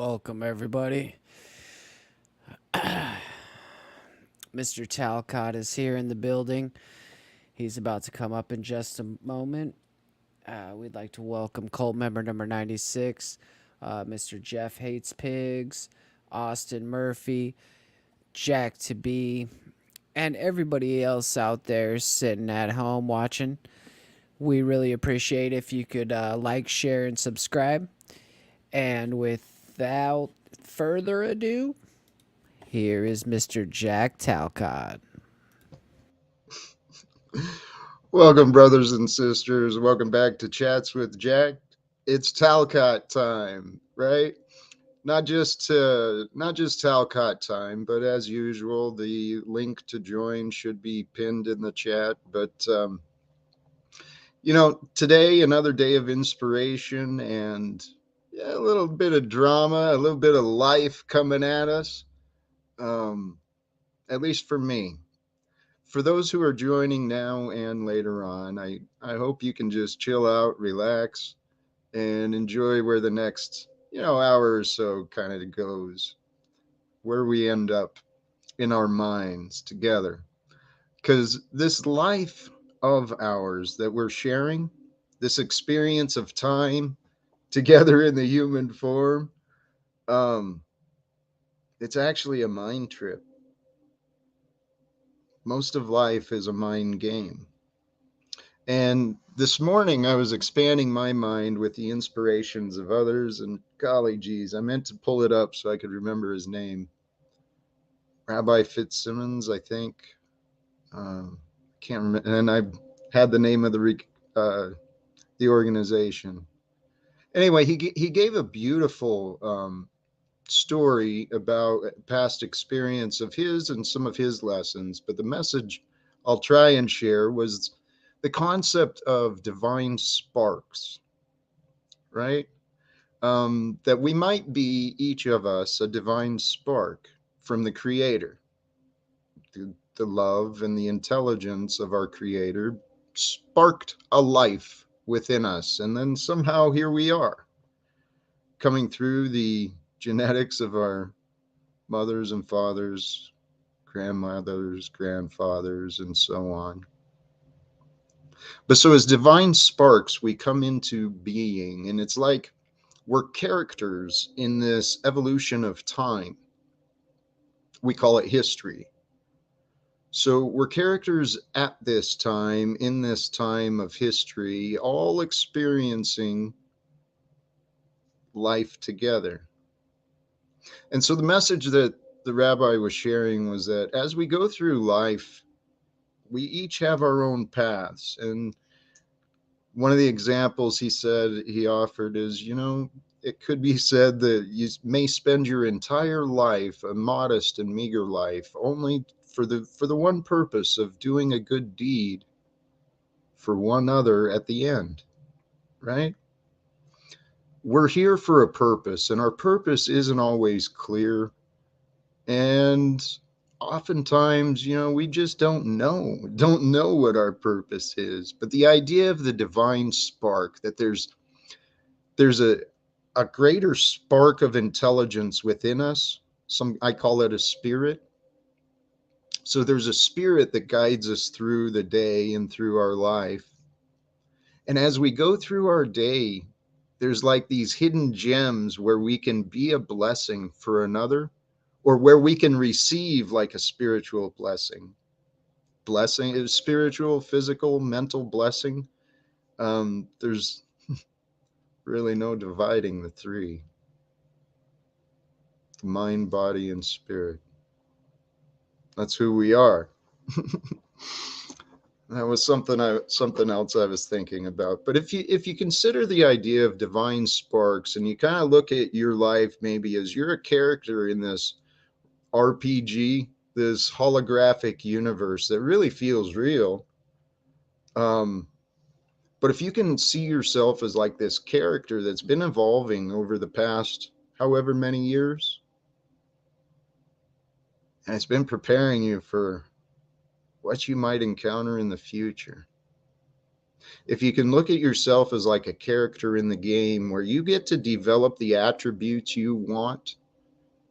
Welcome, everybody. Mr. Talcott is here in the building. He's about to come up in just a moment. We'd like to welcome cult member number 96, Mr. Jeff Hates Pigs, Austin Murphy, Jack to be, and everybody else out there sitting at home watching. We really appreciate if you could like, share, and subscribe. And without further ado, here is Mr. Jack Talcott. Welcome, brothers and sisters. Welcome back to Chats with Jack. It's Talcott time, right? Not just Talcott time, but as usual, the link to join should be pinned in the chat. But today another day of inspiration and a little bit of drama, a little bit of life coming at us. Um, at least for me. For those who are joining now and later on, I hope you can just chill out, relax, and enjoy where the next, hour or so kind of goes, where we end up in our minds together. Because this life of ours that we're sharing, this experience of time together in the human form, um, it's actually a mind trip. Most of life is a mind game. And this morning I was expanding my mind with the inspirations of others, and golly geez, I meant to pull it up so I could remember his name. Rabbi Fitzsimmons, I think. Can't remember, and I had the name of the organization. Anyway, he gave a beautiful story about past experience of his and some of his lessons. But the message I'll try and share was the concept of divine sparks, right? That we might be, each of us, a divine spark from the Creator. The love and the intelligence of our Creator sparked a life within us. And then somehow here we are, coming through the genetics of our mothers and fathers, grandmothers, grandfathers, and so on. But so as divine sparks, we come into being, and it's like we're characters in this evolution of time. We call it history. So we're characters at this time, in this time of history, all experiencing life together. And so the message that the rabbi was sharing was that as we go through life, we each have our own paths. And one of the examples he offered is, it could be said that you may spend your entire life, a modest and meager life, only for the one purpose of doing a good deed for one other at the end, right? We're here for a purpose, and our purpose isn't always clear. And oftentimes, we just don't know what our purpose is. But the idea of the divine spark, that there's a greater spark of intelligence within us. I call it a spirit. So there's a spirit that guides us through the day and through our life. And as we go through our day, there's like these hidden gems where we can be a blessing for another, or where we can receive like a spiritual blessing. Blessing is spiritual, physical, mental blessing. There's really no dividing the three: the mind, body, and spirit. That's who we are. That was something else I was thinking about. But if you consider the idea of divine sparks, and you kind of look at your life maybe as you're a character in this RPG, this holographic universe that really feels real. Um, but if you can see yourself as like this character that's been evolving over the past however many years, and it's been preparing you for what you might encounter in the future. If you can look at yourself as like a character in the game where you get to develop the attributes you want,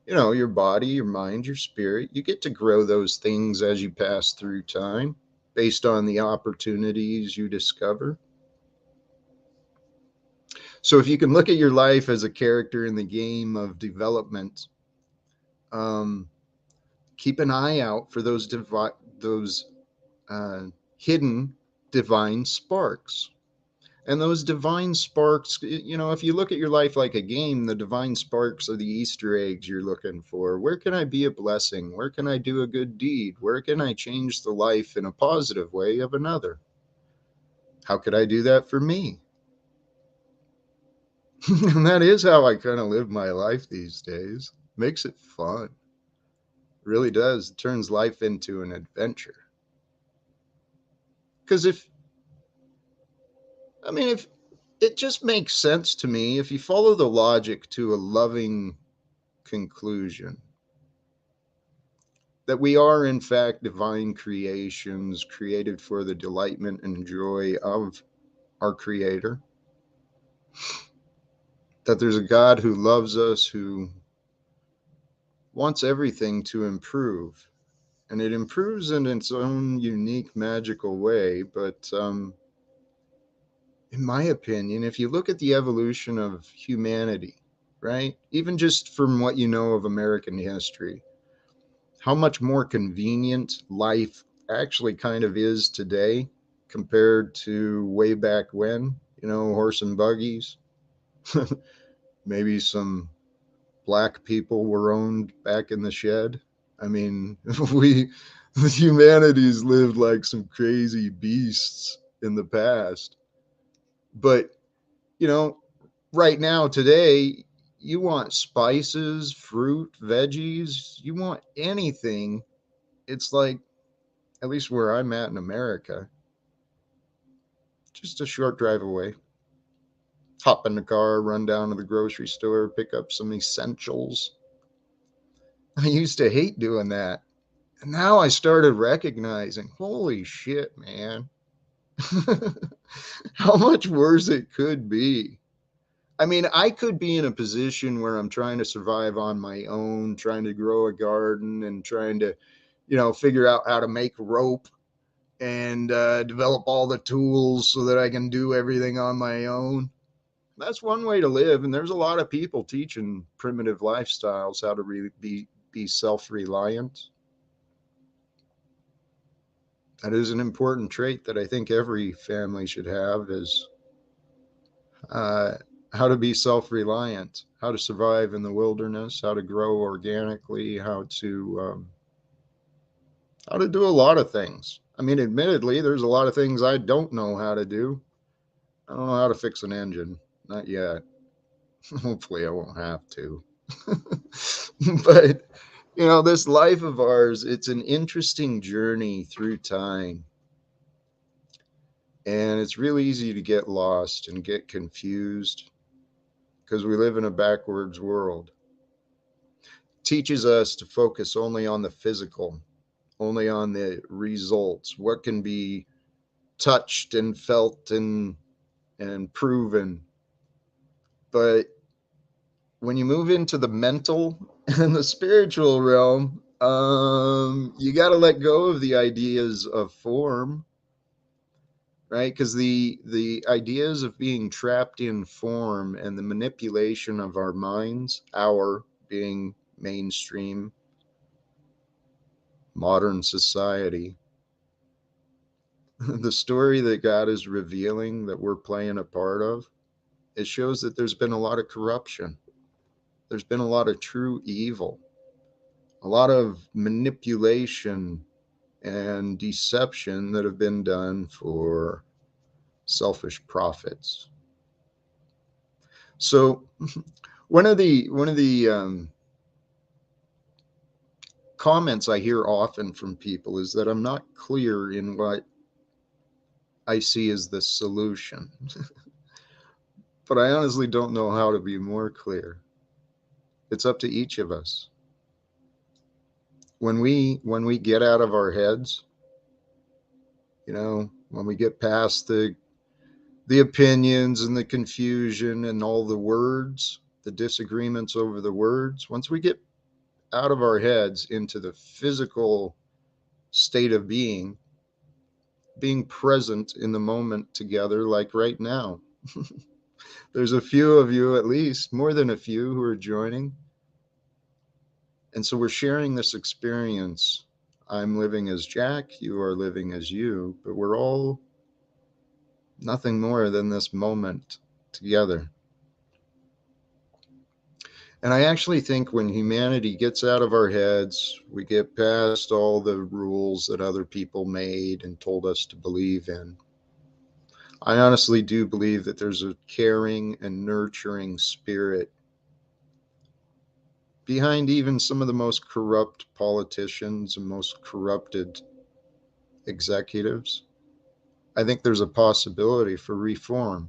your body, your mind, your spirit, you get to grow those things as you pass through time based on the opportunities you discover. So if you can look at your life as a character in the game of development, um, keep an eye out for those uh, hidden divine sparks. And those divine sparks, if you look at your life like a game, the divine sparks are the Easter eggs you're looking for. Where can I be a blessing? Where can I do a good deed? Where can I change the life in a positive way of another? How could I do that for me? And that is how I kind of live my life these days. Makes it fun. Really does. It turns life into an adventure. Because if it just makes sense to me, if you follow the logic to a loving conclusion, that we are, in fact, divine creations created for the delightment and joy of our Creator, that there's a God who loves us, who wants everything to improve. And it improves in its own unique, magical way. But in my opinion, if you look at the evolution of humanity, right, even just from what you know of American history, how much more convenient life actually kind of is today compared to way back when, horse and buggies. Maybe some black people were owned back in the shed. I mean, we, the humanities lived like some crazy beasts in the past. But, you know, right now, today, you want spices, fruit, veggies, you want anything. It's like, at least where I'm at in America, just a short drive away. Hop in the car, run down to the grocery store, pick up some essentials. I used to hate doing that. And now I started recognizing, holy shit, man, how much worse it could be. I mean, I could be in a position where I'm trying to survive on my own, trying to grow a garden and trying to, figure out how to make rope and develop all the tools so that I can do everything on my own. That's one way to live, and there's a lot of people teaching primitive lifestyles how to really be self-reliant. That is an important trait that I think every family should have is uh, how to be self-reliant, how to survive in the wilderness, how to grow organically, how to do a lot of things. I mean, admittedly, there's a lot of things I don't know how to do. I don't know how to fix an engine, not yet. Hopefully, I won't have to. But this life of ours, it's an interesting journey through time. And it's really easy to get lost and get confused because we live in a backwards world. It teaches us to focus only on the physical, only on the results, what can be touched and felt and proven. But when you move into the mental and the spiritual realm, you got to let go of the ideas of form, right? Because the ideas of being trapped in form and the manipulation of our minds, our being mainstream modern society, the story that God is revealing that we're playing a part of, it shows that there's been a lot of corruption. There's been a lot of true evil, a lot of manipulation and deception that have been done for selfish profits. So one of the comments I hear often from people is that I'm not clear in what I see as the solution. But I honestly don't know how to be more clear. It's up to each of us. When we get out of our heads, when we get past the the opinions and the confusion and all the words, the disagreements over the words, once we get out of our heads into the physical state of being present in the moment together, like right now. There's a few of you, at least, more than a few, who are joining. And so we're sharing this experience. I'm living as Jack, you are living as you, but we're all nothing more than this moment together. And I actually think when humanity gets out of our heads, we get past all the rules that other people made and told us to believe in. I honestly do believe that there's a caring and nurturing spirit behind even some of the most corrupt politicians and most corrupted executives. I think there's a possibility for reform.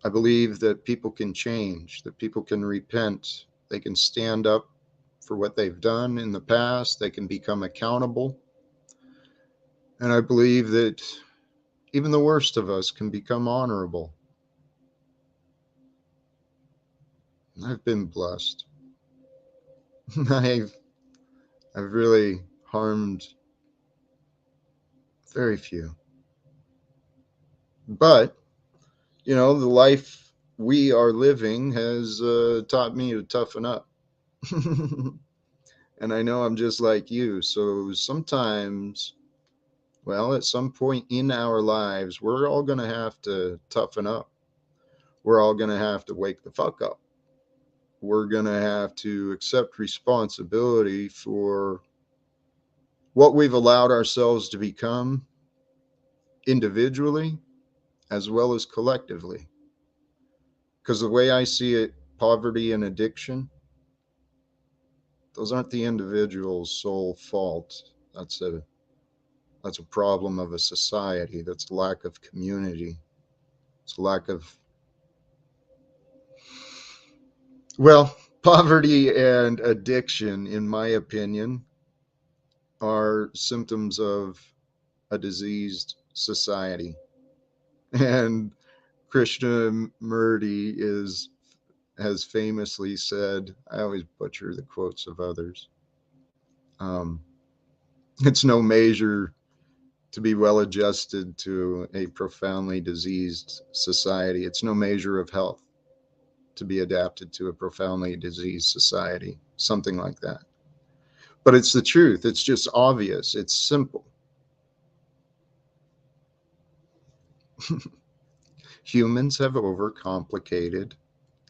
I believe that people can change, that people can repent, they can stand up for what they've done in the past, they can become accountable. And I believe that even the worst of us can become honorable. I've been blessed. I've I've really harmed very few. But, the life we are living has taught me to toughen up. And I know I'm just like you. So sometimes, well, at some point in our lives, we're all going to have to toughen up. We're all going to have to wake the fuck up. We're going to have to accept responsibility for what we've allowed ourselves to become individually as well as collectively. Because the way I see it, poverty and addiction, those aren't the individual's sole fault. That's a problem of a society. That's a lack of community. It's a lack of, well, poverty and addiction, in my opinion, are symptoms of a diseased society. And Krishnamurti has famously said, I always butcher the quotes of others. Um, it's no measure to be well adjusted to a profoundly diseased society. It's no measure of health to be adapted to a profoundly diseased society, something like that. But it's the truth. It's just obvious. It's simple. Humans have overcomplicated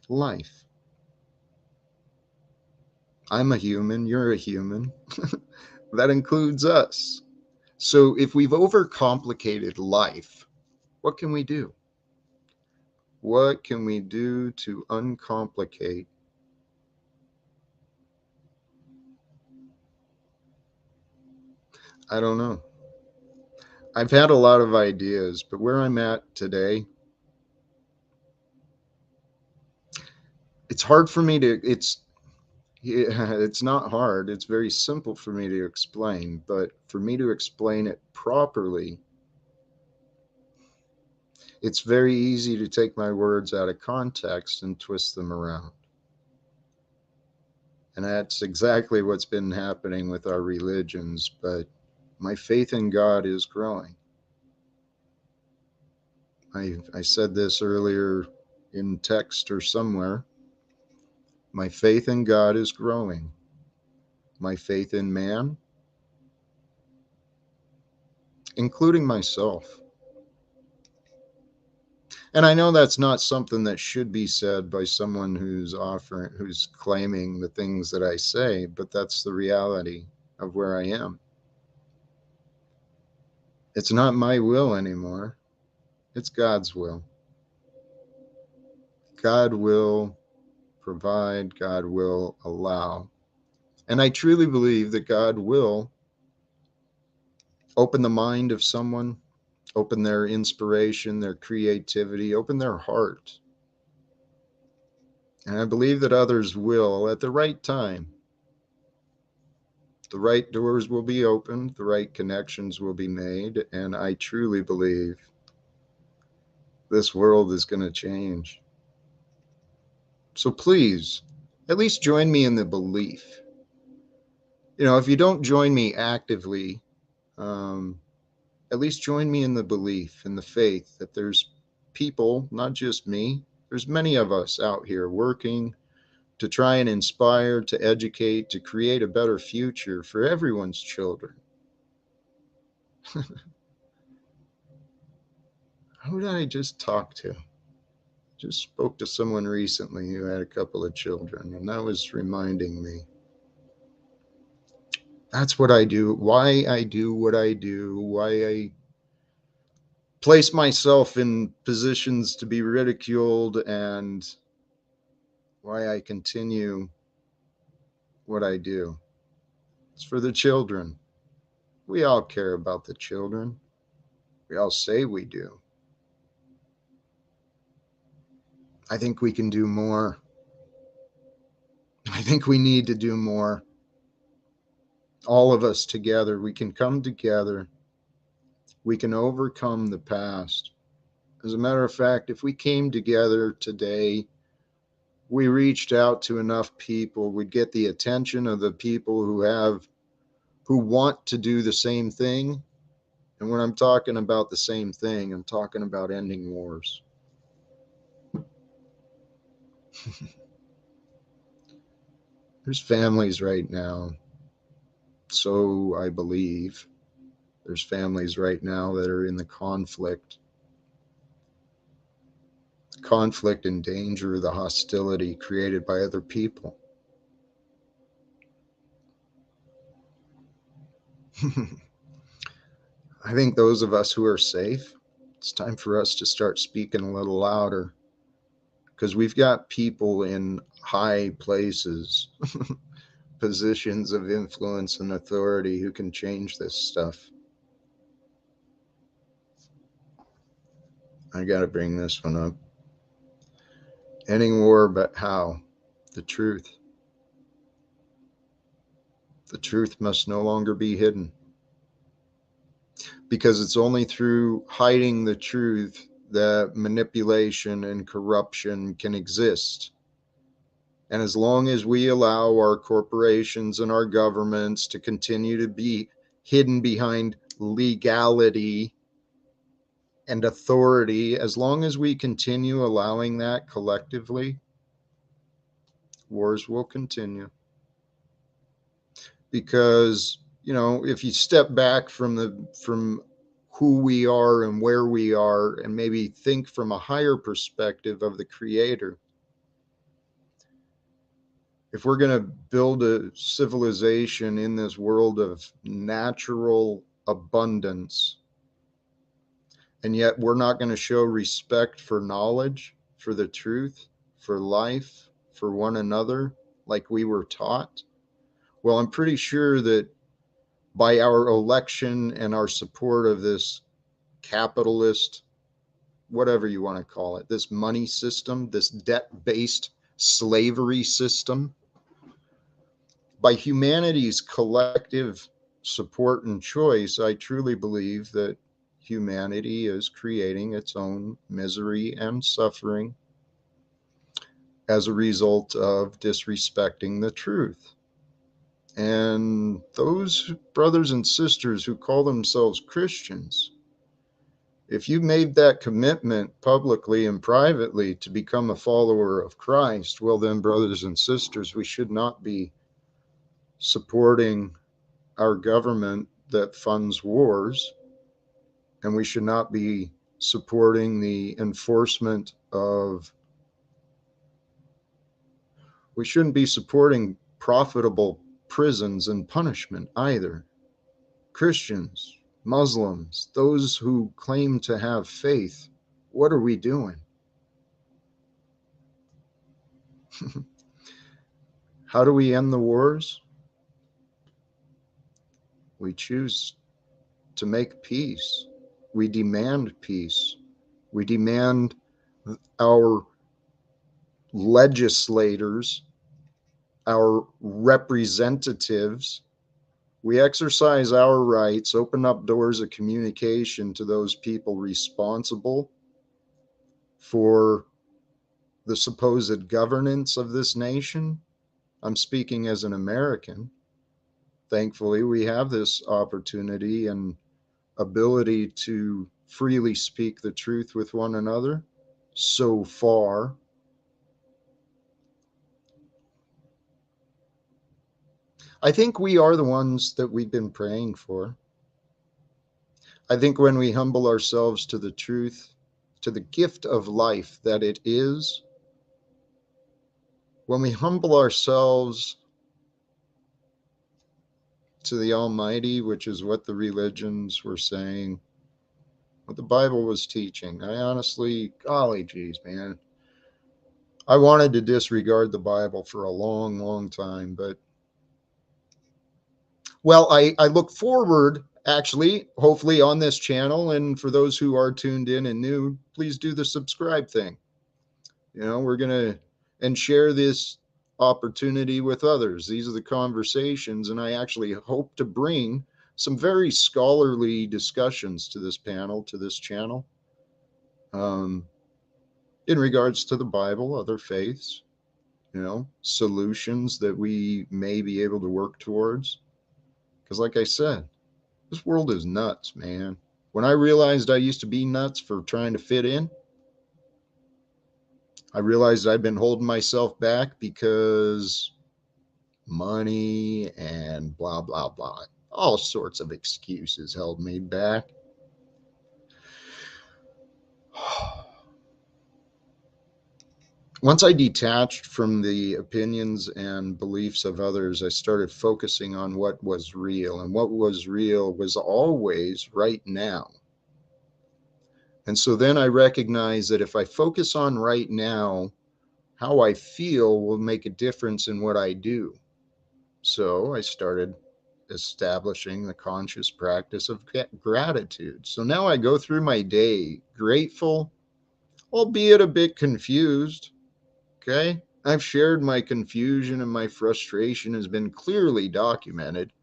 life. I'm a human. You're a human. That includes us. So if we've overcomplicated life, what can we do? What can we do to uncomplicate? I don't know. I've had a lot of ideas, but where I'm at today, it's hard for me to, yeah, it's not hard. It's very simple for me to explain, but for me to explain it properly, it's very easy to take my words out of context and twist them around. And that's exactly what's been happening with our religions. But my faith in God is growing. I said this earlier in text or somewhere. My faith in God is growing. My faith in man, including myself. And I know that's not something that should be said by someone who's claiming the things that I say, but that's the reality of where I am. It's not my will anymore. It's God's will. God will provide, God will allow. And I truly believe that God will open the mind of someone, open their inspiration, their creativity, open their heart. And I believe that others will at the right time. The right doors will be opened, the right connections will be made, and I truly believe this world is going to change. So please, at least join me in the belief. If you don't join me actively, um, at least join me in the belief, in the faith that there's people, not just me, there's many of us out here working to try and inspire, to educate, to create a better future for everyone's children. Who did I just talk to? Just spoke to someone recently who had a couple of children, and that was reminding me. That's what I do, why I do what I do, why I place myself in positions to be ridiculed, and why I continue what I do. It's for the children. We all care about the children. We all say we do. I think we can do more. I think we need to do more. All of us together, we can come together. We can overcome the past. As a matter of fact, if we came together today, we reached out to enough people, we'd get the attention of the people who want to do the same thing. And when I'm talking about the same thing, I'm talking about ending wars. There's families right now, so I believe, there's families right now that are in the conflict and danger, the hostility created by other people. I think those of us who are safe, it's time for us to start speaking a little louder, because we've got people in high places, positions of influence and authority who can change this stuff. I got to bring this one up. Ending war, but how? The truth. The truth must no longer be hidden, because it's only through hiding the truth that manipulation and corruption can exist. And as long as we allow our corporations and our governments to continue to be hidden behind legality and authority, as long as we continue allowing that collectively, wars will continue. Because, if you step back from who we are and where we are, and maybe think from a higher perspective of the creator, if we're going to build a civilization in this world of natural abundance, and yet we're not going to show respect for knowledge, for the truth, for life, for one another, like we were taught, well, I'm pretty sure that by our election and our support of this capitalist, whatever you want to call it, this money system, this debt-based slavery system, by humanity's collective support and choice, I truly believe that humanity is creating its own misery and suffering as a result of disrespecting the truth. And those brothers and sisters who call themselves Christians, if you made that commitment publicly and privately to become a follower of Christ, well, then, brothers and sisters, we should not be supporting our government that funds wars, and we should not be supporting the enforcement of, we shouldn't be supporting profitable prisons and punishment either. Christians, Muslims, those who claim to have faith, what are we doing? How do we end the wars? We choose to make peace. We demand peace. We demand our legislators, our representatives, we exercise our rights, open up doors of communication to those people responsible for the supposed governance of this nation. I'm speaking as an American. Thankfully, we have this opportunity and ability to freely speak the truth with one another so far. I think we are the ones that we've been praying for. I think when we humble ourselves to the truth, to the gift of life that it is, when we humble ourselves to the Almighty, which is what the religions were saying, what the Bible was teaching. I honestly, golly geez, man. I wanted to disregard the Bible for a long, long time, but well, I look forward actually, hopefully on this channel. And for those who are tuned in and new, please do the subscribe thing. We're going to and share this opportunity with others. These are the conversations, and I actually hope to bring some very scholarly discussions to this panel, to this channel, um, in regards to the Bible, other faiths, solutions that we may be able to work towards. Because, like I said, this world is nuts, man. When I realized I used to be nuts for trying to fit in, I realized I'd been holding myself back because money and blah, blah, blah. All sorts of excuses held me back. Once I detached from the opinions and beliefs of others, I started focusing on what was real. And what was real was always right now. And so then I recognized that if I focus on right now, how I feel will make a difference in what I do. So I started establishing the conscious practice of gratitude. So now I go through my day grateful, albeit a bit confused. Okay. I've shared my confusion and my frustration has been clearly documented.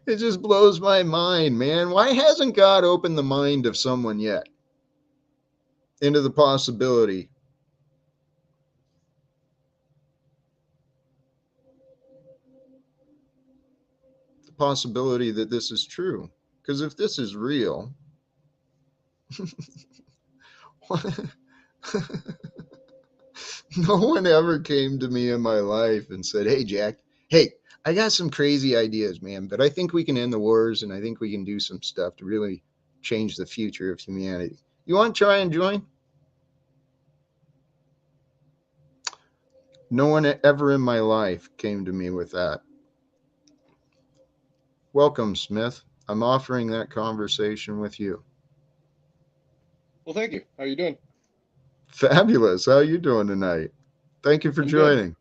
It just blows my mind, man. Why hasn't God opened the mind of someone yet into the possibility that this is true? Because if this is real, no one ever came to me in my life and said, "Hey, Jack, hey, I got some crazy ideas, man, but I think we can end the wars and I think we can do some stuff to really change the future of humanity. You want to try and join?" No one ever in my life came to me with that. Welcome, Smith. I'm offering that conversation with you. Well, thank you. How are you doing? Fabulous. How are you doing tonight? Thank you for I'm good. joining.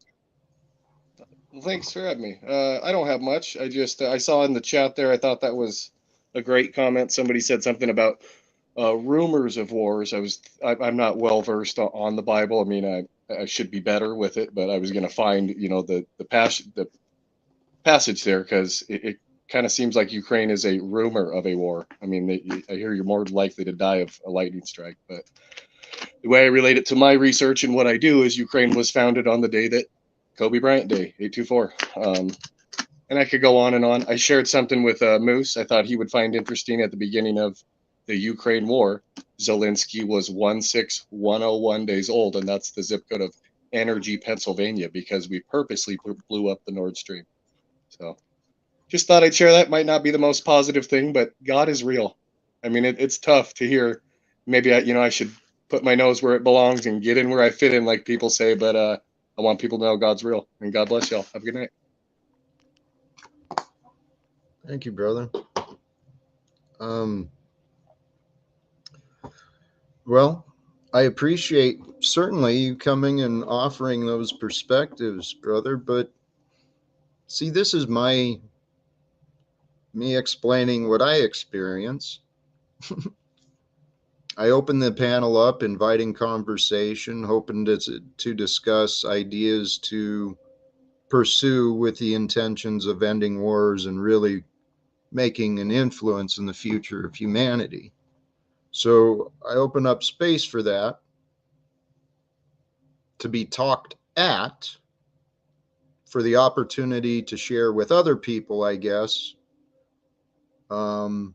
Well, thanks for having me. I don't have much. I just I saw in the chat there. I thought that was a great comment. Somebody said something about rumors of wars. I'm not well versed on the Bible. I mean, I should be better with it, but I was going to find the passage there because it kind of seems like Ukraine is a rumor of a war. I mean, I hear you're more likely to die of a lightning strike, but the way I relate it to my research and what I do is Ukraine was founded on the day that Kobe Bryant Day, 824. And I could go on and on. I shared something with Moose. I thought he would find interesting at the beginning of the Ukraine war. Zelensky was 16101 days old, and that's the zip code of Energy, Pennsylvania, because we purposely blew up the Nord Stream. So just thought I'd share that. Might not be the most positive thing, but God is real. I mean, it's tough to hear. Maybe I should put my nose where it belongs and get in where I fit in, like people say. But I want people to know God's real. And God bless y'all. Have a good night. Thank you, brother. Um, well, I appreciate certainly you coming and offering those perspectives, brother. But see, this is me explaining what I experience. I opened the panel up, inviting conversation, hoping to discuss ideas to pursue with the intentions of ending wars and really making an influence in the future of humanity. So I open up space for that to be talked at, for the opportunity to share with other people, I guess, and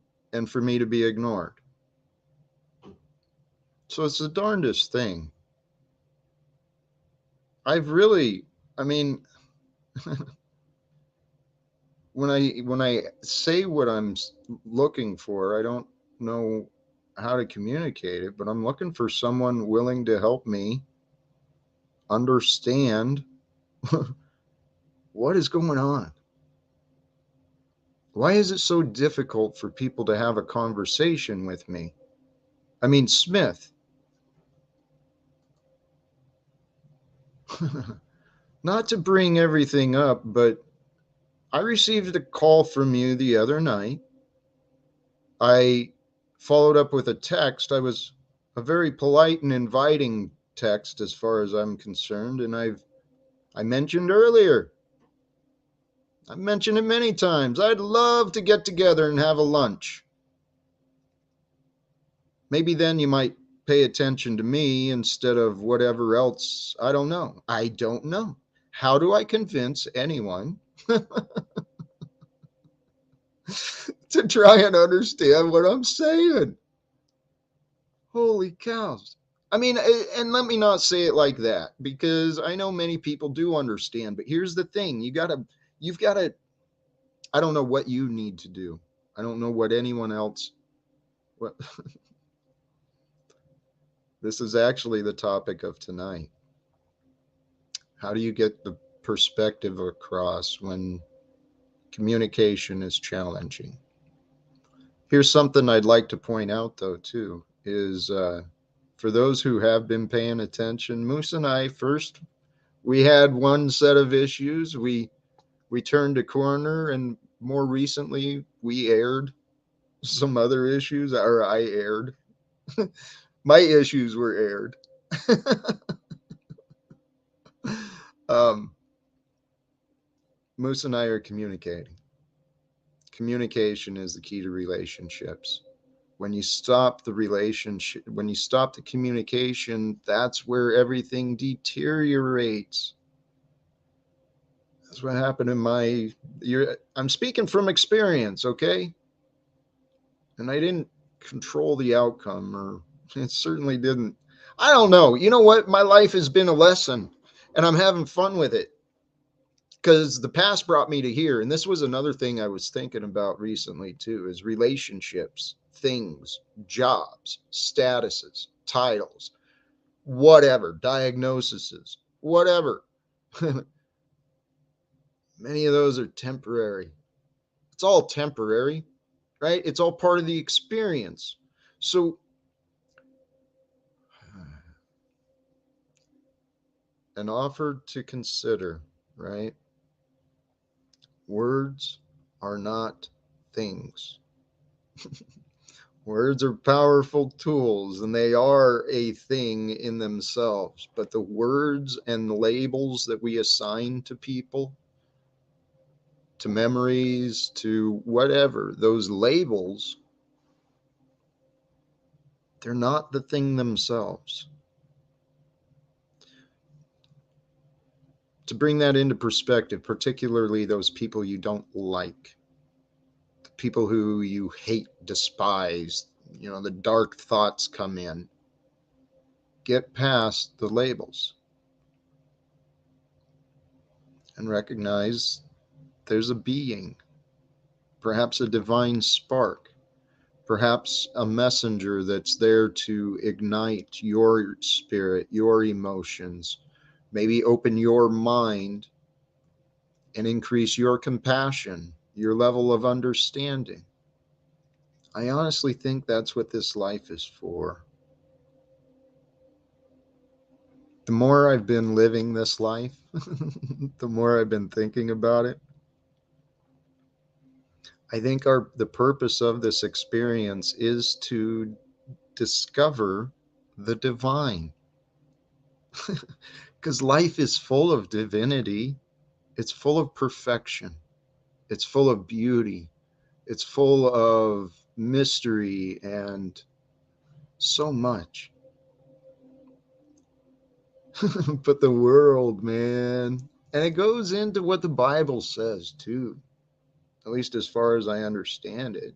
for me to be ignored. So it's the darndest thing. I've really, I mean, when I say what I'm looking for, I don't know how to communicate it, but I'm looking for someone willing to help me understand what is going on. Why is it so difficult for people to have a conversation with me? I mean, Smith, not to bring everything up, but I received a call from you the other night. I followed up with a text. I was a very polite and inviting text as far as I'm concerned, and I mentioned earlier. I mentioned it many times. I'd love to get together and have a lunch. Maybe then you might pay attention to me instead of whatever else. I don't know. I don't know. How do I convince anyone to try and understand what I'm saying? Holy cows. I mean, and let me not say it like that, because I know many people do understand, but here's the thing. You've got to, I don't know what you need to do. I don't know what anyone else, what, this is actually the topic of tonight. How do you get the perspective across when communication is challenging? Here's something I'd like to point out, though, too, is for those who have been paying attention, Moose and I first, we had one set of issues. We turned a corner, and more recently, we aired some other issues, or I aired. My issues were aired. um, Moose and I are communicating. Communication is the key to relationships. When you stop the relationship, when you stop the communication, that's where everything deteriorates. That's what happened in my, I'm speaking from experience, okay? And I didn't control the outcome, or it certainly didn't. I don't know. You know what? My life has been a lesson, and I'm having fun with it, because the past brought me to here. And this was another thing I was thinking about recently too, is relationships, things, jobs, statuses, titles, whatever, diagnoses, whatever. Many of those are temporary. It's all temporary, right? It's all part of the experience. So an offer to consider, right? Words are not things. Words are powerful tools, and they are a thing in themselves. But the words and labels that we assign to people, to memories, to whatever, those labels, they're not the thing themselves. To bring that into perspective, particularly those people you don't like, the people who you hate, despise, the dark thoughts come in. Get past the labels and recognize there's a being, perhaps a divine spark, perhaps a messenger that's there to ignite your spirit, your emotions, maybe open your mind and increase your compassion, your level of understanding. I honestly think that's what this life is for. The more I've been living this life, the more I've been thinking about it. I think the purpose of this experience is to discover the divine. Because life is full of divinity, it's full of perfection, it's full of beauty, it's full of mystery and so much. But the world, man. And it goes into what the Bible says too, at least as far as I understand it.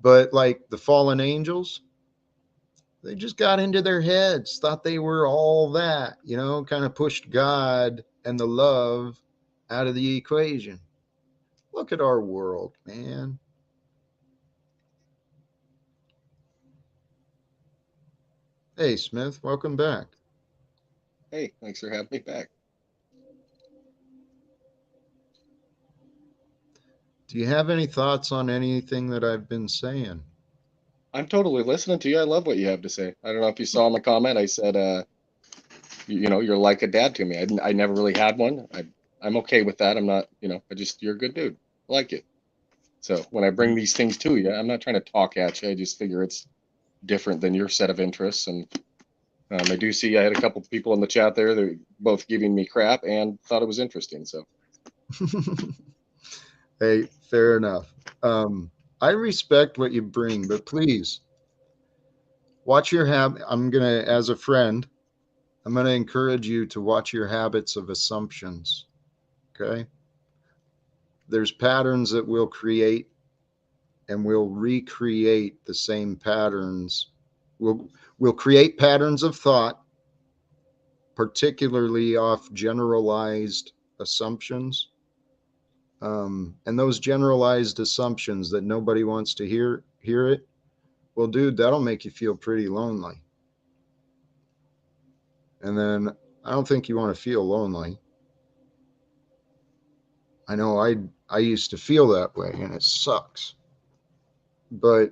But like the fallen angels, they just got into their heads, thought they were all that, kind of pushed God and the love out of the equation. Look at our world, man. Hey, Smith, welcome back. Hey, thanks for having me back. Do you have any thoughts on anything that I've been saying? I'm totally listening to you. I love what you have to say. I don't know if you saw my comment. I said, you're like a dad to me. I never really had one. I'm okay with that. I'm not, you're a good dude. I like you. So when I bring these things to you, I'm not trying to talk at you. I just figure it's different than your set of interests. And I do see I had a couple people in the chat there that were both giving me crap and thought it was interesting. So Hey, fair enough. I respect what you bring, but please watch your habit. As a friend, I'm gonna encourage you to watch your habits of assumptions. Okay, there's patterns that we'll create, and we'll recreate the same patterns. We'll create patterns of thought, particularly off generalized assumptions. And those generalized assumptions that nobody wants to hear it. Well, dude, that'll make you feel pretty lonely. And then I don't think you want to feel lonely. I know I used to feel that way and it sucks. But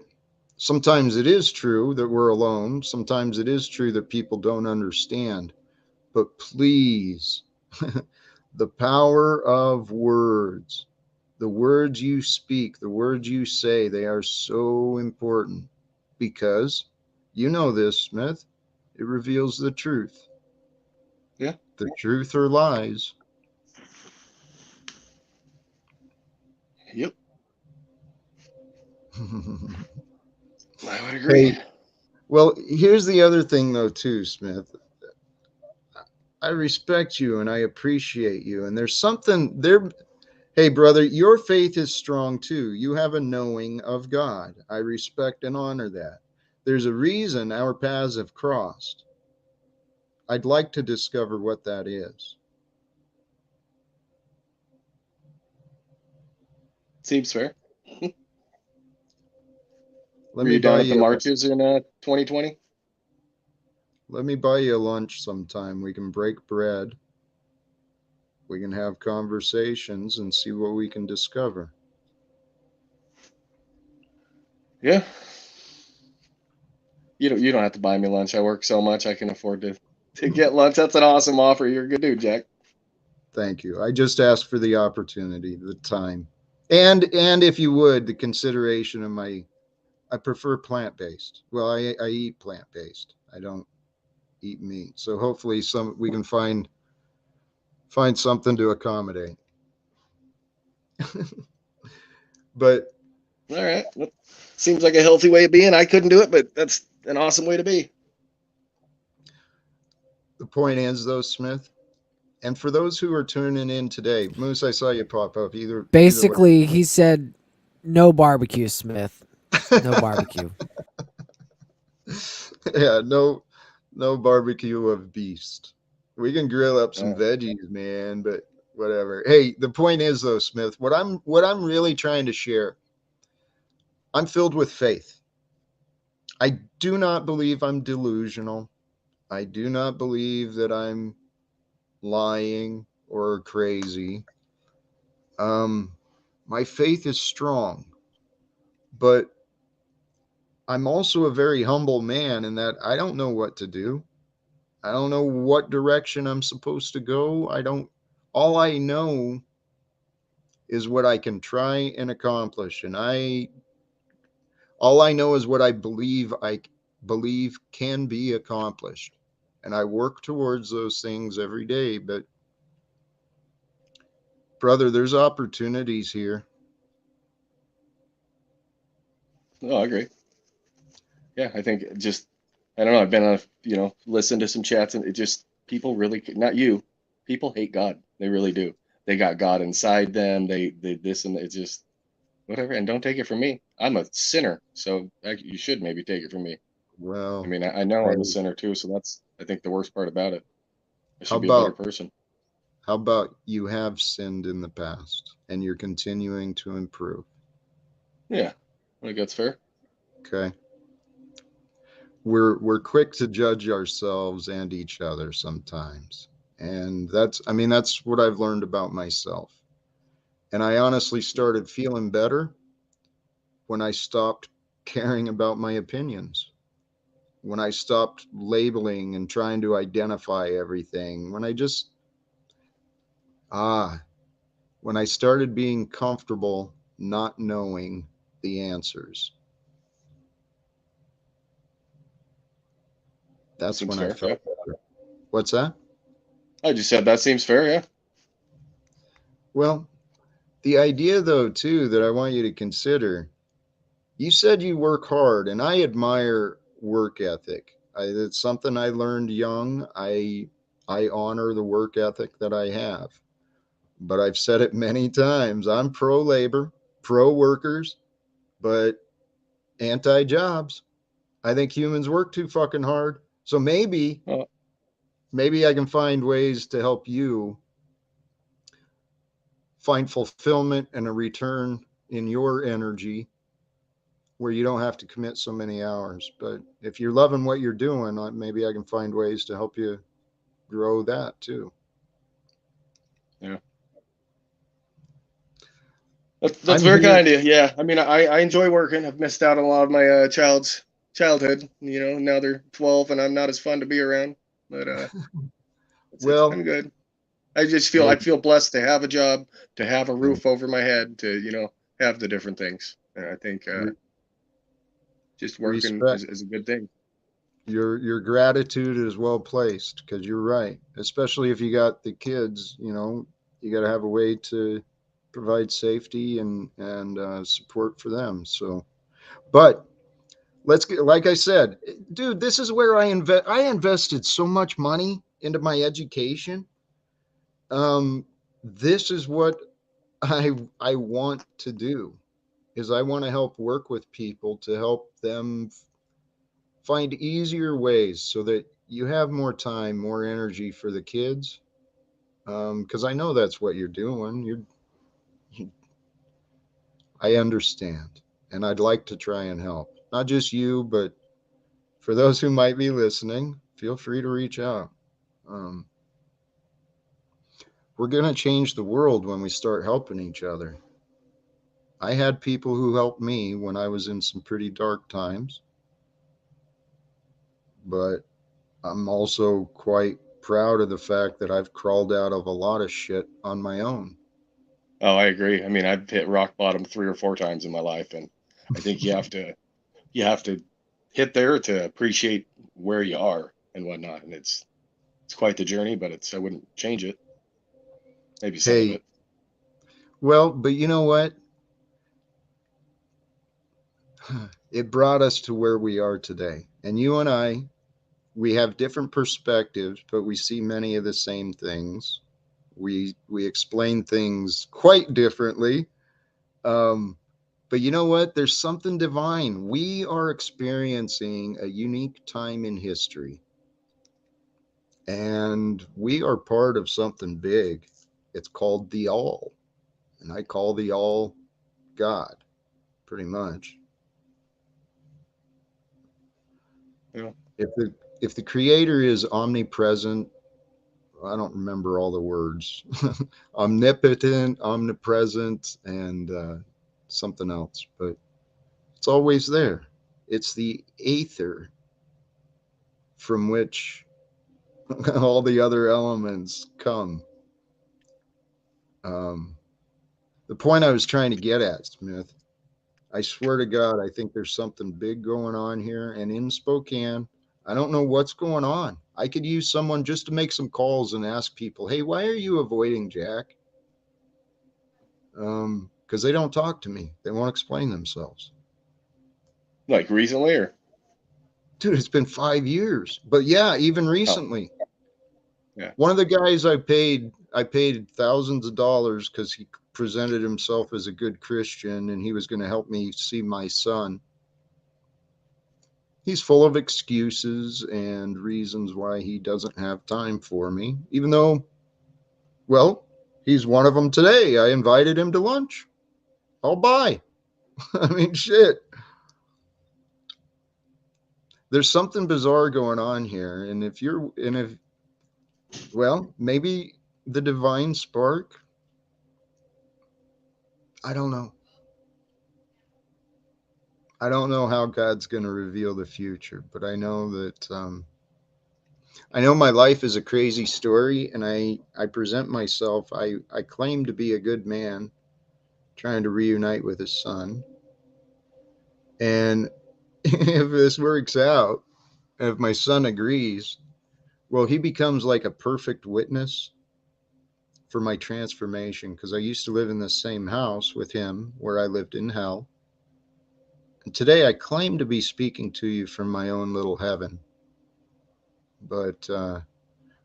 sometimes it is true that we're alone. Sometimes it is true that people don't understand. But please, the power of words, the words you speak, the words you say, they are so important because you know this, Smith. It reveals the truth. yeah, The truth or lies. yep, I would agree. Hey, well, here's the other thing, though, too, Smith. I respect you and I appreciate you. And there's something there. Hey, brother, your faith is strong too. You have a knowing of God. I respect and honor that. There's a reason our paths have crossed. I'd like to discover what that is. Seems fair. Let Were me you down buy at the you. marches in 2020? Let me buy you a lunch sometime. We can break bread. We can have conversations and see what we can discover. Yeah. You don't have to buy me lunch. I work so much I can afford to get lunch. That's an awesome offer. You're a good dude, Jack. Thank you. I just asked for the opportunity, the time, and if you would, the consideration of my. I prefer plant based. Well, I eat plant based. I don't eat meat. So hopefully, we can find something to accommodate. But All right. Well, seems like a healthy way of being. I couldn't do it, but that's an awesome way to be. the point is, though, Smith, and for those who are tuning in today, Moose, I saw you pop up. Either way. Basically, he said, "No barbecue, Smith. No barbecue." Yeah, no barbecue of beast. We can grill up some Uh, veggies, man, but whatever. Hey, the point is though, Smith, what I'm really trying to share, I'm filled with faith. I do not believe I'm delusional. I do not believe that I'm lying or crazy. Um my faith is strong, but I'm also a very humble man in that I don't know what to do. I don't know what direction I'm supposed to go. I don't All I know is what I can try and accomplish. And I all I know is what I believe can be accomplished. And I work towards those things every day, but brother, there's opportunities here. no, I agree. yeah, I think just I don't know. I've been on, listened to some chats, and it just people really not you. People hate God. They really do. They got God inside them. They this and it's just whatever. And don't take it from me. I'm a sinner, so you should maybe take it from me. I Well, mean, I know hey, I'm a sinner too, so that's I think the worst part about it. I how should be a better about person. how about you have sinned in the past and you're continuing to improve? Yeah, I think that's fair. Okay. We're quick to judge ourselves and each other sometimes. And that's what I've learned about myself. And I honestly started feeling better when I stopped caring about my opinions, when I stopped labeling and trying to identify everything, ah, when I started being comfortable not knowing the answers. That That's seems when I fair. Yeah, felt better. What's that? I just said that seems fair. Yeah. Well, the idea, though, too, that I want you to consider, you said you work hard, and I admire work ethic. It's something I learned young. I honor the work ethic that I have. But I've said it many times. I'm pro labor, pro workers, but anti jobs. I think humans work too fucking hard. So Well, maybe I can find ways to help you find fulfillment and a return in your energy where you don't have to commit so many hours. But if you're loving what you're doing, maybe I can find ways to help you grow that too. yeah. That's I'm very here. kind of you. Yeah, I mean, I enjoy working. I've missed out on a lot of my childhood. Now they're 12, and I'm not as fun to be around. But it's Well, been good. I hey, feel blessed to have a job, to have a yeah, roof over my head, to have the different things. And I think re- just working respect. is a good thing. Your gratitude is well placed because you're right. Especially if you got the kids, you got to have a way to provide safety and support for them. So, but let's get, like I said, dude, this is where I invested so much money into my education. um this is what I want to do, is I want to help work with people to help them find easier ways so that you have more time, more energy for the kids. Because I know that's what you're doing. I understand, and I'd like to try and help, not just you, but for those who might be listening, feel free to reach out. um, we're going to change the world when we start helping each other. I had people who helped me when I was in some pretty dark times, but I'm also quite proud of the fact that I've crawled out of a lot of shit on my own. Oh, I agree. I mean, I've hit rock bottom 3 or 4 times in my life, and I think you have to hit there to appreciate where you are and whatnot. And it's quite the journey, but I wouldn't change it. Maybe some of Hey, it. well, but you know what? It brought us to where we are today. And you and I, we have different perspectives, but we see many of the same things. We explain things quite differently. Um, but you know what? There's something divine. We are experiencing a unique time in history, and we are part of something big. It's called the All, and I call the All God, pretty much. You know, If the Creator is omnipresent, I don't remember all the words. Omnipotent, omnipresent, and something else, but it's always there. It's the aether from which all the other elements come. Um, the point I was trying to get at, Smith, I swear to God, I think there's something big going on here. And in Spokane, I don't know what's going on. I could use someone just to make some calls and ask people, hey, why are you avoiding Jack? Because they don't talk to me. They won't explain themselves. like recently, or Dude, it's been 5 years. But yeah, even Oh, recently, yeah. one of the guys I paid thousands of dollars because he presented himself as a good Christian and he was going to help me see my son. He's full of excuses and reasons why he doesn't have time for me, even though, well, he's one of them today. I invited him to lunch. I'll buy. I mean, shit. There's something bizarre going on here. Well, maybe the divine spark, I don't know. I don't know how God's going to reveal the future, but I know my life is a crazy story, and I present myself. I claim to be a good man, trying to reunite with his son, and if this works out, if my son agrees, well, he becomes like a perfect witness for my transformation because I used to live in the same house with him where I lived in hell. And today I claim to be speaking to you from my own little heaven. But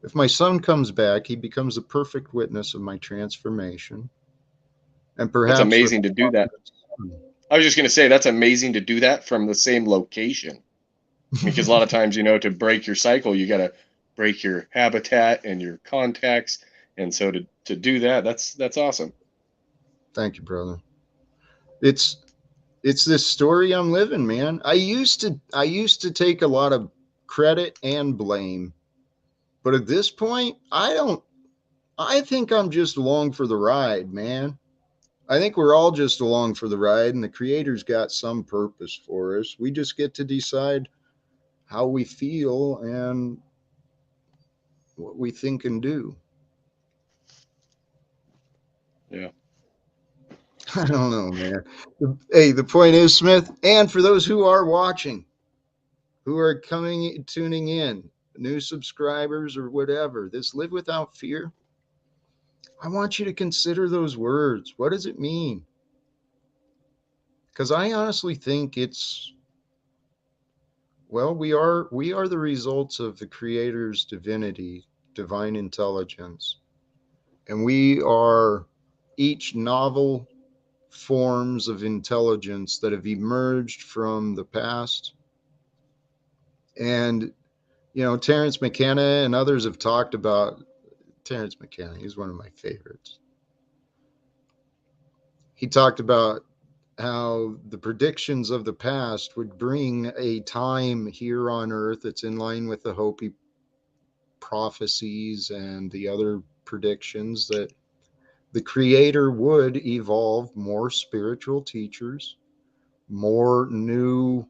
if my son comes back, he becomes a perfect witness of my transformation. And That's perhaps with amazing to do that. I was just going to say that's amazing to do that from the same location. I mean, because a lot of times, to break your cycle, you got to break your habitat and your contacts, and so to do that, that's awesome. Thank you, brother. It's it's this story I'm living, man. I used to take a lot of credit and blame, but at this point, I think I'm just along for the ride, man. I think we're all just along for the ride, and the Creator's got some purpose for us. We just get to decide how we feel and what we think and do. Yeah. I don't know, man. Hey, the point is, Smith, and for those who are watching, who are tuning in, new subscribers or whatever, this live without fear, I want you to consider those words. What does it mean? Because I honestly think it's, well, we are the results of the Creator's divinity, divine intelligence, and we are each novel forms of intelligence that have emerged from the past. And Terence McKenna and others have talked about Terence McKenna. He's one of my favorites. He talked about how the predictions of the past would bring a time here on earth that's in line with the Hopi prophecies and the other predictions that the Creator would evolve more spiritual teachers, more new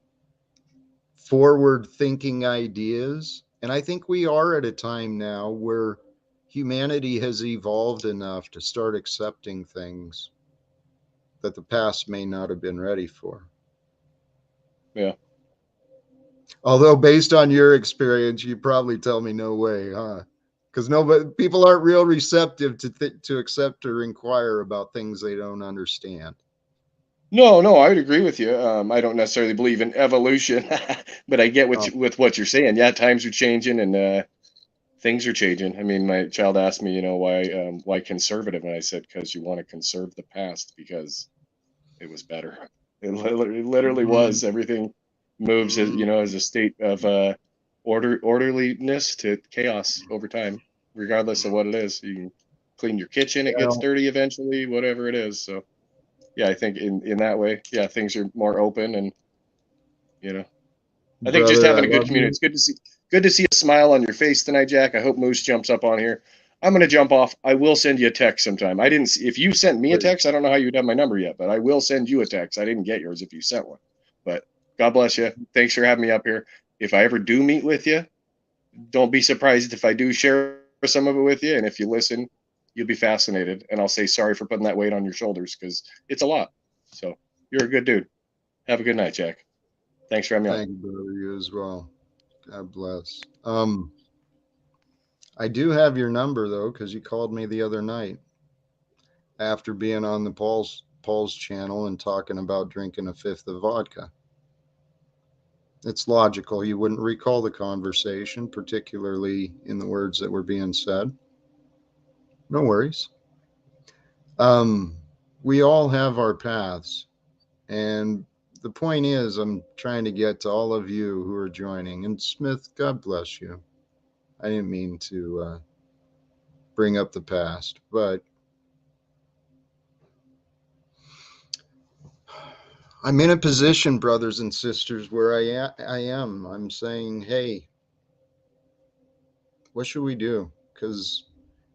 forward thinking ideas. And I think we are at a time now where humanity has evolved enough to start accepting things that the past may not have been ready for. Yeah. Although, based on your experience, you probably tell me no way, huh? Because nobody, people aren't real receptive to accept or inquire about things they don't understand. No, no, I would agree with you. I don't necessarily believe in evolution, but I get Oh, with what you're saying. Yeah, times are changing and things are changing. I mean, my child asked me, why conservative, and I said because you want to conserve the past because it was better. It literally was. Everything moves as as a state of orderliness to chaos over time, regardless of what it is. You can clean your kitchen, it gets well, dirty eventually, whatever it is. So yeah, I think in that way, yeah, things are more open, and you know, I think just brother, I having a good love community. you. It's good to see a smile on your face tonight, Jack. I hope Moose jumps up on here. I'm gonna jump off. I will send you a text sometime. I didn't. If you sent me a Please. text, I don't know how you'd have my number yet, but I will send you a text. I didn't get yours if you sent one. But God bless you. Thanks for having me up here. If I ever do meet with you, don't be surprised if I do share some of it with you. And if you listen, you'll be fascinated. And I'll say sorry for putting that weight on your shoulders because it's a lot. So you're a good dude. Have a good night, Jack. Thanks for having me on. Thank you, brother. You as well. God bless. I do have your number though, because you called me the other night after being on the Paul's channel and talking about drinking a fifth of vodka. It's logical. You wouldn't recall the conversation, particularly in the words that were being said. No worries. Um, we all have our paths. And the point is, I'm trying to get to all of you who are joining. And Smith, God bless you. I didn't mean to bring up the past, but I'm in a position, brothers and sisters, where I am. I'm saying, hey, what should we do? Because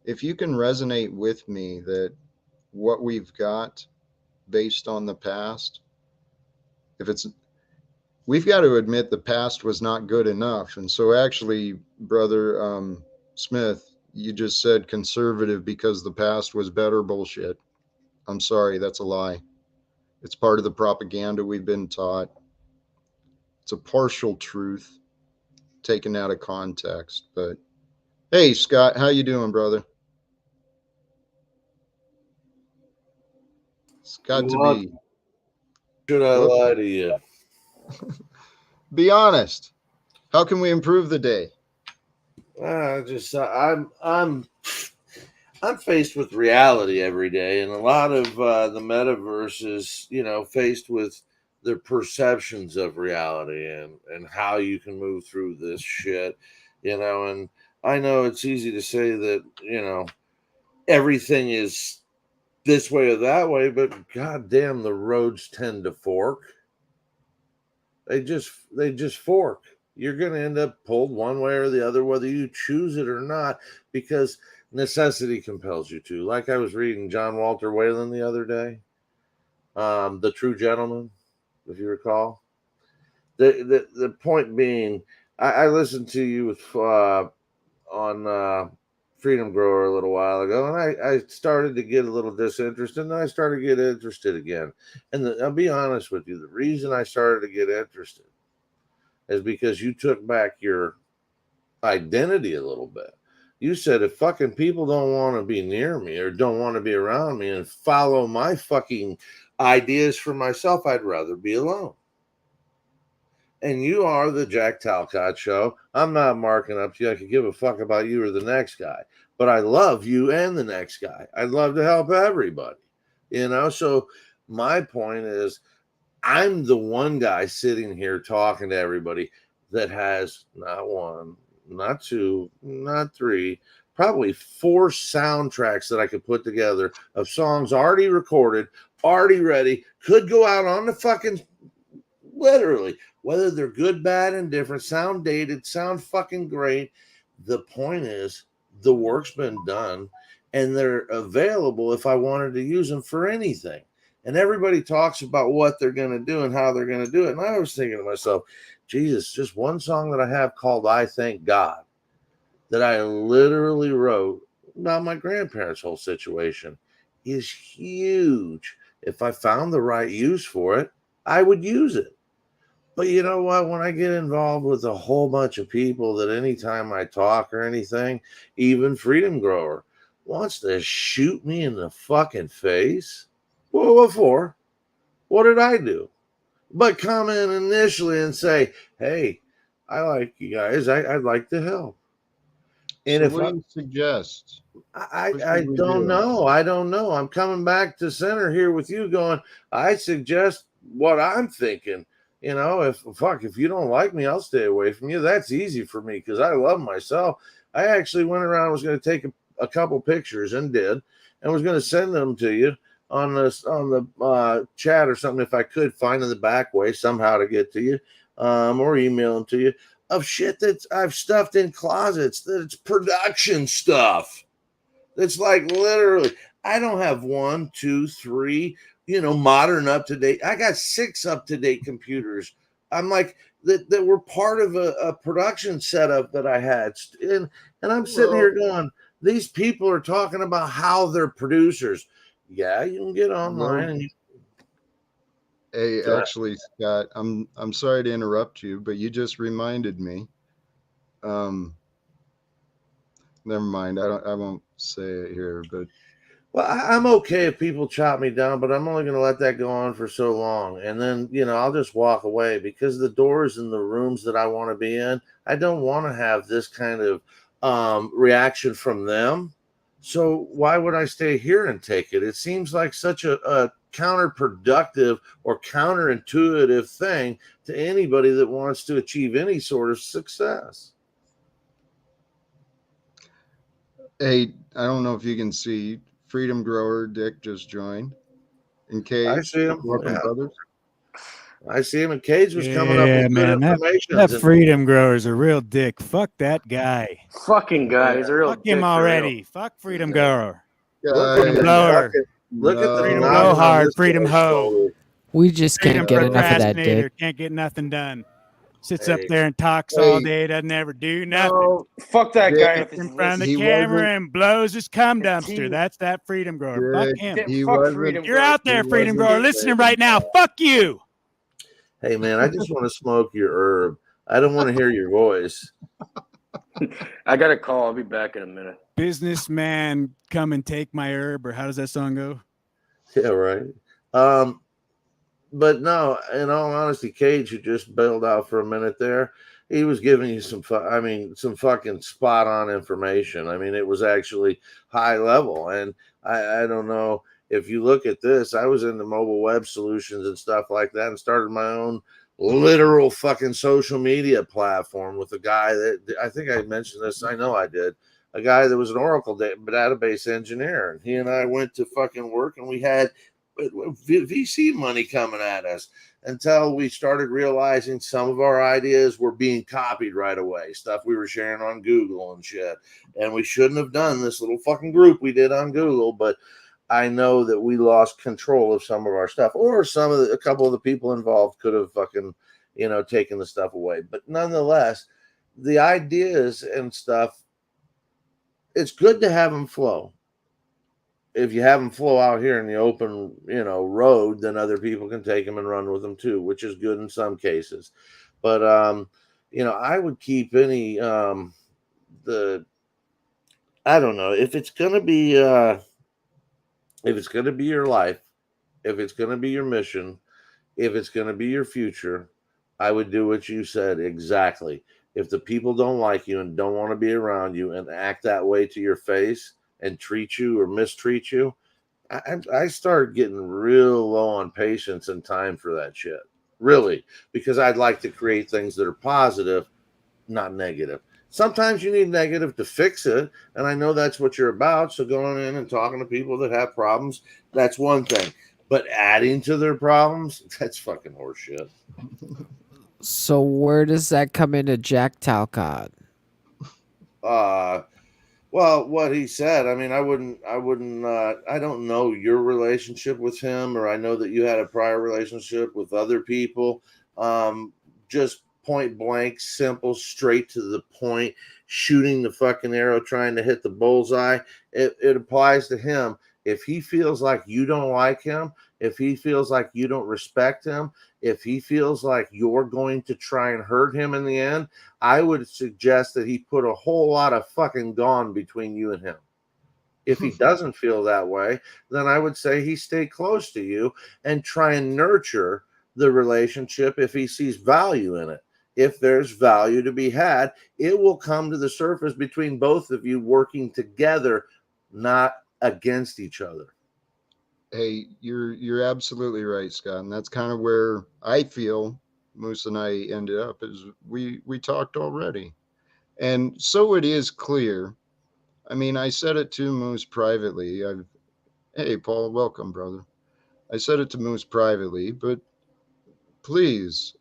if you can resonate with me that what we've got based on the past, if it's, we've got to admit the past was not good enough. And so, actually, brother Smith, you just said conservative because the past was better. Bullshit. I'm sorry, that's a lie. It's part of the propaganda we've been taught. It's a partial truth taken out of context. But hey, Scott, how you doing, brother? It's got to What be. should I Whoop. lie to you? Be honest. How can we improve the day? I'm faced with reality every day, and a lot of the metaverse is faced with their perceptions of reality and how you can move through this shit, And I know it's easy to say that everything is this way or that way, but goddamn, the roads tend to fork. They just fork. You're going to end up pulled one way or the other, whether you choose it or not, because necessity compels you to. Like I was reading John Walter Whalen the other day, The True Gentleman, if you recall. The point being, I listened to you with on Freedom Grower a little while ago, and I started to get a little disinterested, and then I started to get interested again. And I'll be honest with you, the reason I started to get interested is because you took back your identity a little bit. You said if fucking people don't want to be near me or don't want to be around me and follow my fucking ideas for myself, I'd rather be alone. And you are the Jack Talcott show. I'm not marking up to you. I could give a fuck about you or the next guy, but I love you and the next guy. I'd love to help everybody. So my point is, I'm the one guy sitting here talking to everybody that has not one, not two, not three, probably four soundtracks that I could put together of songs already recorded, already ready, could go out on the fucking literally, whether they're good, bad, and different, sound dated, sound fucking great. The point is, the work's been done and they're available if I wanted to use them for anything. And everybody talks about what they're going to do and how they're going to do it. And I was thinking to myself, Jesus, just one song that I have called I Thank God that I literally wrote about my grandparents' whole situation is huge. If I found the right use for it, I would use it. But you know what? When I get involved with a whole bunch of people that anytime I talk or anything, even Freedom Grower wants to shoot me in the fucking face. Well, what for? What did I do? But come in initially and say, hey, I like you guys. I'd like to help. And So, if what do you suggest? What I should we don't do? know. I don't know. I'm coming back to center here with you going, I suggest what I'm thinking. If you don't like me, I'll stay away from you. That's easy for me because I love myself. I actually went around, was going to take a couple pictures and did, and was going to send them to you on the chat or something if I could find in the back way somehow to get to you, or email them to you of shit that I've stuffed in closets. That's production stuff. It's like literally, I don't have one, two, three, modern up to date. I got 6 up to date computers. I'm like that were part of a production setup that I had, and I'm sitting Well, here going, these people are talking about how they're producers. Yeah, you can get online well, and you. hey, actually, Scott, I'm sorry to interrupt you, but you just reminded me. Um, Never mind. I won't say it here, but Well, I'm okay if people chop me down, but I'm only going to let that go on for so long. And then, I'll just walk away because the doors and the rooms that I want to be in, I don't want to have this kind of reaction from them. So why would I stay here and take it? It seems like such a counterproductive or counterintuitive thing to anybody that wants to achieve any sort of success. Hey, I don't know if you can see Freedom Grower Dick just joined. And I Cage, see him. welcome, Yeah, brothers. I see him. And Cage was coming up Yeah, with good man, information. that freedom grower is a real dick. Fuck that guy. Fucking guy. He's a real Fuck him dick for already. Fuck freedom grower. Look at Freedom the blower. fucking, look at the Freedom No. blow noggin on hard. this Freedom guy's hoe. shoulder. We just Freedom can't get enough of that, procrastinator. Dick. Can't get nothing done. Sits Hey. up there and talks Hey. all day. Doesn't ever do nothing. No, fuck that Dick, guy with his In front of the He camera wasn't- and blows his cum His dumpster. teeth. That's that freedom grower. Fuck Dick, him. he Fuck wasn't- freedom. You're out there, he freedom wasn't- grower. Listening right now. Fuck you. Hey man, I just want to smoke your herb. I don't want to hear your voice. I got a call. I'll be back in a minute. Businessman, come and take my herb. Or how does that song go? Yeah, right. But no, in all honesty, Cage, who just bailed out for a minute there, he was giving you some fucking spot on information. I mean, it was actually high level. And I don't know if you look at this, I was into mobile web solutions and stuff like that and started my own literal fucking social media platform with a guy that I think I mentioned this. I know I did. A guy that was an Oracle database engineer. And he and I went to fucking work and we had VC money coming at us until we started realizing some of our ideas were being copied right away. Stuff we were sharing on Google and shit. And we shouldn't have done this little fucking group we did on Google, but I know that we lost control of some of our stuff, or a couple of the people involved could have fucking, taken the stuff away. But nonetheless, the ideas and stuff, it's good to have them flow. If you have them flow out here in the open, road, then other people can take them and run with them too, which is good in some cases. But I would keep any I don't know if it's gonna be your life, if it's gonna be your mission, if it's gonna be your future, I would do what you said exactly. If the people don't like you and don't want to be around you and act that way to your face and treat you or mistreat you, I start getting real low on patience and time for that shit. Really, because I'd like to create things that are positive, not negative. Sometimes you need negative to fix it, and I know that's what you're about. So going in and talking to people that have problems, that's one thing. But adding to their problems, that's fucking horseshit. So where does that come into Jack Talcott? Well, what he said, I mean, I don't know your relationship with him, or I know that you had a prior relationship with other people. Just point blank, simple, straight to the point, shooting the fucking arrow, trying to hit the bullseye. It applies to him. If he feels like you don't like him, if he feels like you don't respect him, if he feels like you're going to try and hurt him in the end, I would suggest that he put a whole lot of fucking gone between you and him. If he doesn't feel that way, then I would say he stay close to you and try and nurture the relationship if he sees value in it. If there's value to be had, it will come to the surface between both of you working together, not against each other. Hey, you're absolutely right, Scott, and that's kind of where I feel Moose and I ended up. Is we talked already, and so it is clear. I mean, I said it to Moose privately. Hey, Paul, welcome, brother. I said it to Moose privately, but please,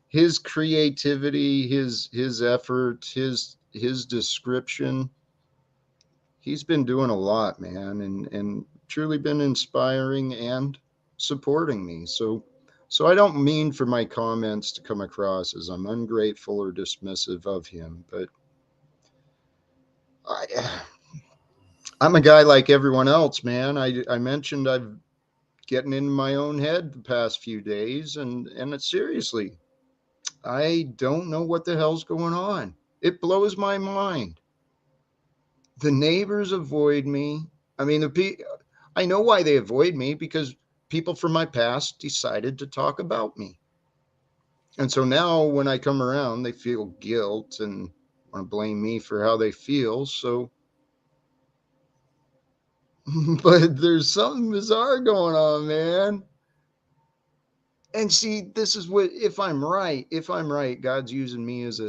his creativity, his effort, his description, he's been doing a lot, man, and truly been inspiring and supporting me. So I don't mean for my comments to come across as I'm ungrateful or dismissive of him, but I'm a guy like everyone else, man. I mentioned I've getting into my own head the past few days, and it's seriously, I don't know what the hell's going on. It blows my mind. The neighbors avoid me. I mean, I know why they avoid me, because people from my past decided to talk about me. And so now when I come around, they feel guilt and want to blame me for how they feel. So, but there's something bizarre going on, man. And see, this is what, if I'm right, God's using me as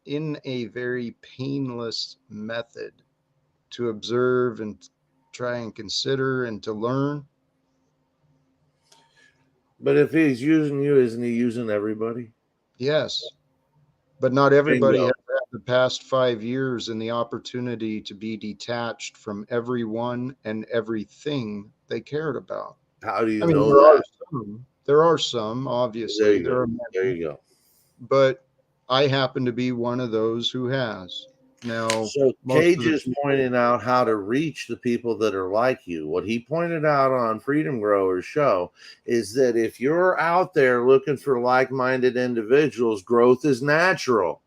in a very painless method to observe and try and consider and to learn. But if he's using you, isn't he using everybody? Yes. But not everybody Bingo. has had the past 5 years and the opportunity to be detached from everyone and everything they cared about. How do you I mean, know there are that? some. There are some, There obviously. you There go. are There many. you go. But I happen to be one of those who has. Now, So most of Cage the is people, pointing out how to reach the people that are like you. What he pointed out on Freedom Growers show is that if you're out there looking for like-minded individuals, growth is natural.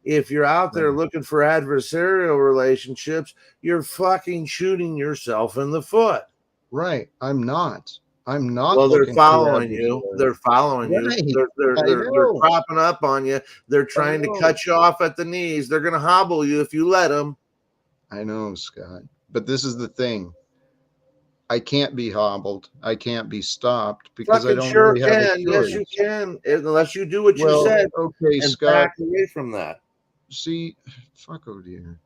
If you're out there looking for adversarial relationships, you're fucking shooting yourself in the foot. right, I'm not. I'm not Well, they're looking for following you. adversarial. They're following you. Right. I They're know. cropping up on you. They're I trying to know. cut you off at the knees. They're going to hobble you if you let them. I know, Scott. But this is the thing. I can't be hobbled. I can't be stopped because I Fucking don't sure really have a can. Yes, you choice. can. Unless you do what you Well, said okay, and Scott. back away from that. See, fuck, oh dear.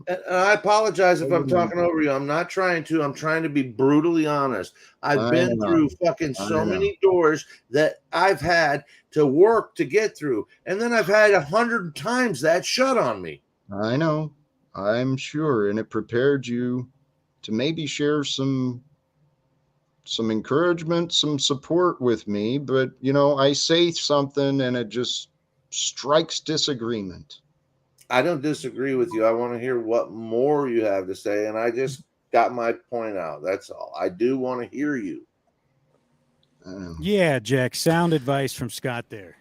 And I apologize I if I'm wouldn't- talking over you. I'm not trying to. I'm trying to be brutally honest. I've I been know. through fucking I so know. many doors that I've had to work to get through. And then I've had 100 times that shut on me. I know. I'm sure, and it prepared you to maybe share some encouragement, some support with me. But I say something and it just strikes disagreement. I don't disagree with you. I want to hear what more you have to say. And I just got my point out. That's all. I do want to hear you. I know. Yeah, Jack. Sound advice from Scott there.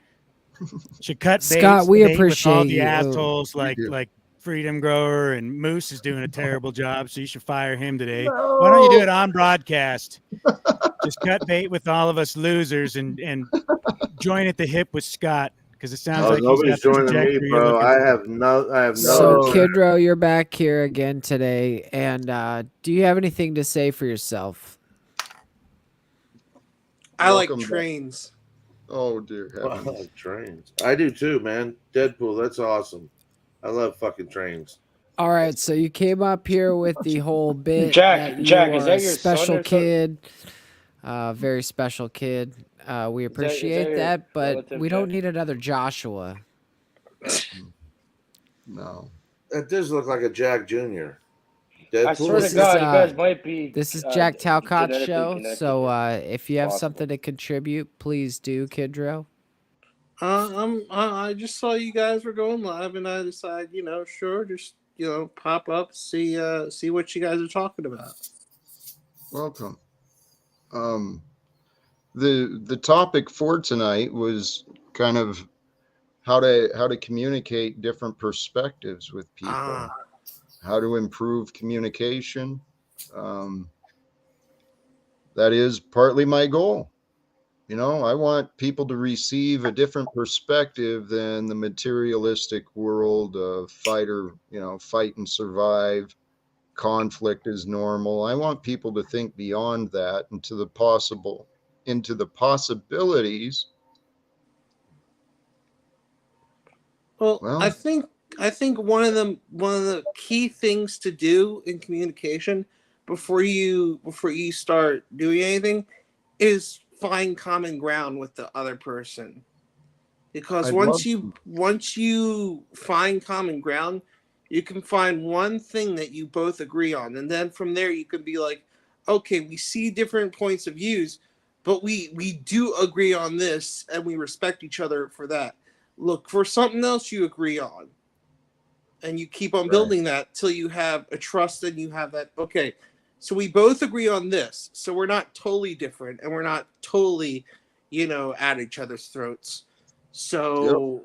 Should cut Scott, we bait with all appreciate the you. assholes We do. like Freedom Grower, and Moose is doing a terrible job, so you should fire him today. Why don't you do it on broadcast? Just cut bait with all of us losers and join at the hip with Scott, because it sounds Oh, like he's nobody's got the joining me, trajectory you're bro. looking I for. have no So, No. Kidro, you're back here again today, and do you have anything to say for yourself? I like Welcome back. trains. Oh dear I heavens. love trains. I do too, man. Deadpool, that's awesome. I love fucking trains. All right, so you came up here with the whole bit Jack, that you Jack, are is that a your son special or something? kid, very special kid. We Is that appreciate your that, but relative, we don't Jack? need another Joshua. No. That does look like a Jack Jr. I Deadpool. swear This to God, is, you guys might be. This is Jack Talcott's genetically show, connected. so It's if you have possible. something to contribute, please do, Kidro. I just saw you guys were going live, and I decided, sure, just pop up, see what you guys are talking about. Welcome. The topic for tonight was kind of how to communicate different perspectives with people, how to improve communication. That is partly my goal. I want people to receive a different perspective than the materialistic world of fight and survive. Conflict is normal. I want people to think beyond that into the possibilities. Well, I Well, think one of the key things to do in communication before you start doing anything is find common ground with the other person. Because I'd love once you find common ground, you can find one thing that you both agree on, and then from there you can be like, okay, we see different points of views, but we do agree on this, and we respect each other for that. Look for something else you agree on, and you keep on right. building that till you have a trust, and you have that. Okay, so we both agree on this, so we're not totally different, and we're not totally, at each other's throats. Yep. So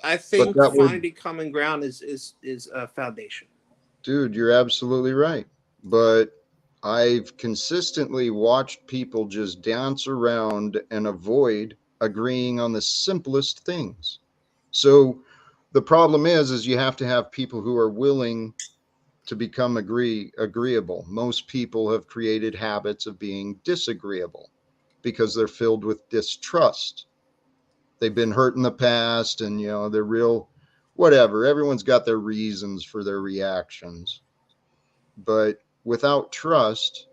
I But think that would, finding common ground is a foundation. dude, you're absolutely right. but I've consistently watched people just dance around and avoid agreeing on the simplest things. So the problem is you have to have people who are willing to become agreeable. Most people have created habits of being disagreeable because they're filled with distrust. They've been hurt in the past, and they're real whatever. Everyone's got their reasons for their reactions. But without trust,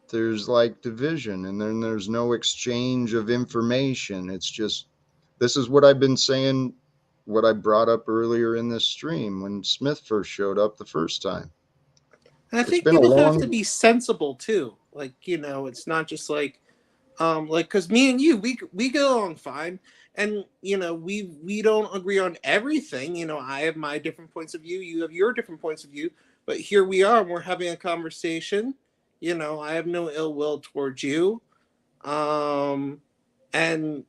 there's like division, and then there's no exchange of information. It's just, this is what I've been saying, what I brought up earlier in this stream when Smith first showed up the first time. And I It's think been a people have long to be sensible too. Like, it's not just like because me and you, we get along fine, and we don't agree on everything. I have my different points of view, you have your different points of view, but here we are, and we're having a conversation. I have no ill will towards you, and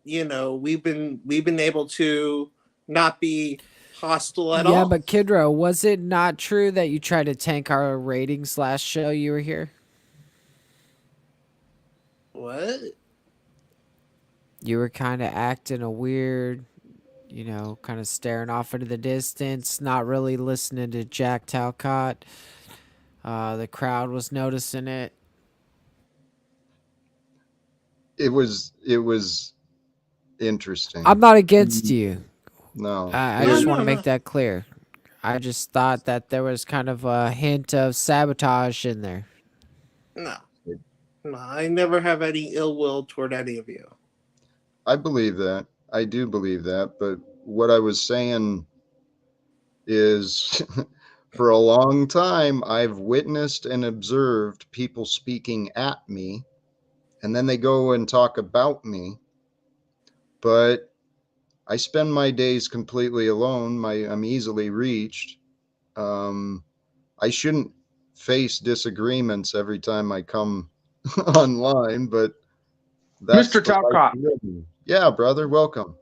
we've been able to not be hostile at Yeah, all. but Kidro, was it not true that you tried to tank our ratings last show you were here? What? You were kind of acting a weird, kind of staring off into the distance, not really listening to Jack Talcott. The crowd was noticing it. it was interesting. I'm not against you. No. I No, just no, want to no. make that clear. I just thought that there was kind of a hint of sabotage in there. No. No, I never have any ill will toward any of you. I believe that. I do believe that. But what I was saying is for a long time, I've witnessed and observed people speaking at me, and then they go and talk about me. But I spend my days completely alone. I'm easily reached. I shouldn't face disagreements every time I come online, but that's Mr. the life Talcott. I'm living. Yeah, brother, welcome.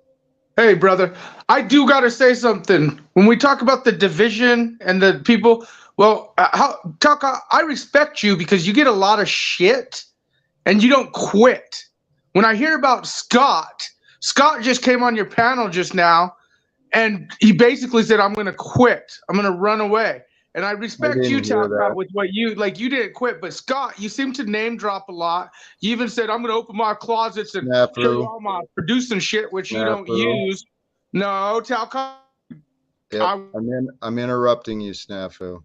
Hey, brother. I do got to say something. When we talk about the division and the people, well, Talcott, I respect you because you get a lot of shit and you don't quit. When I hear about Scott just came on your panel just now and he basically said, I'm going to quit. I'm going to run away. And I respect you, didn't hear Talcott, that. with what you didn't quit. But Scott, you seem to name drop a lot. You even said, I'm going to open my closets and show you Snafu. all my producing shit, which you don't Snafu. use. No, Talcott. Yep. I'm interrupting you, Snafu.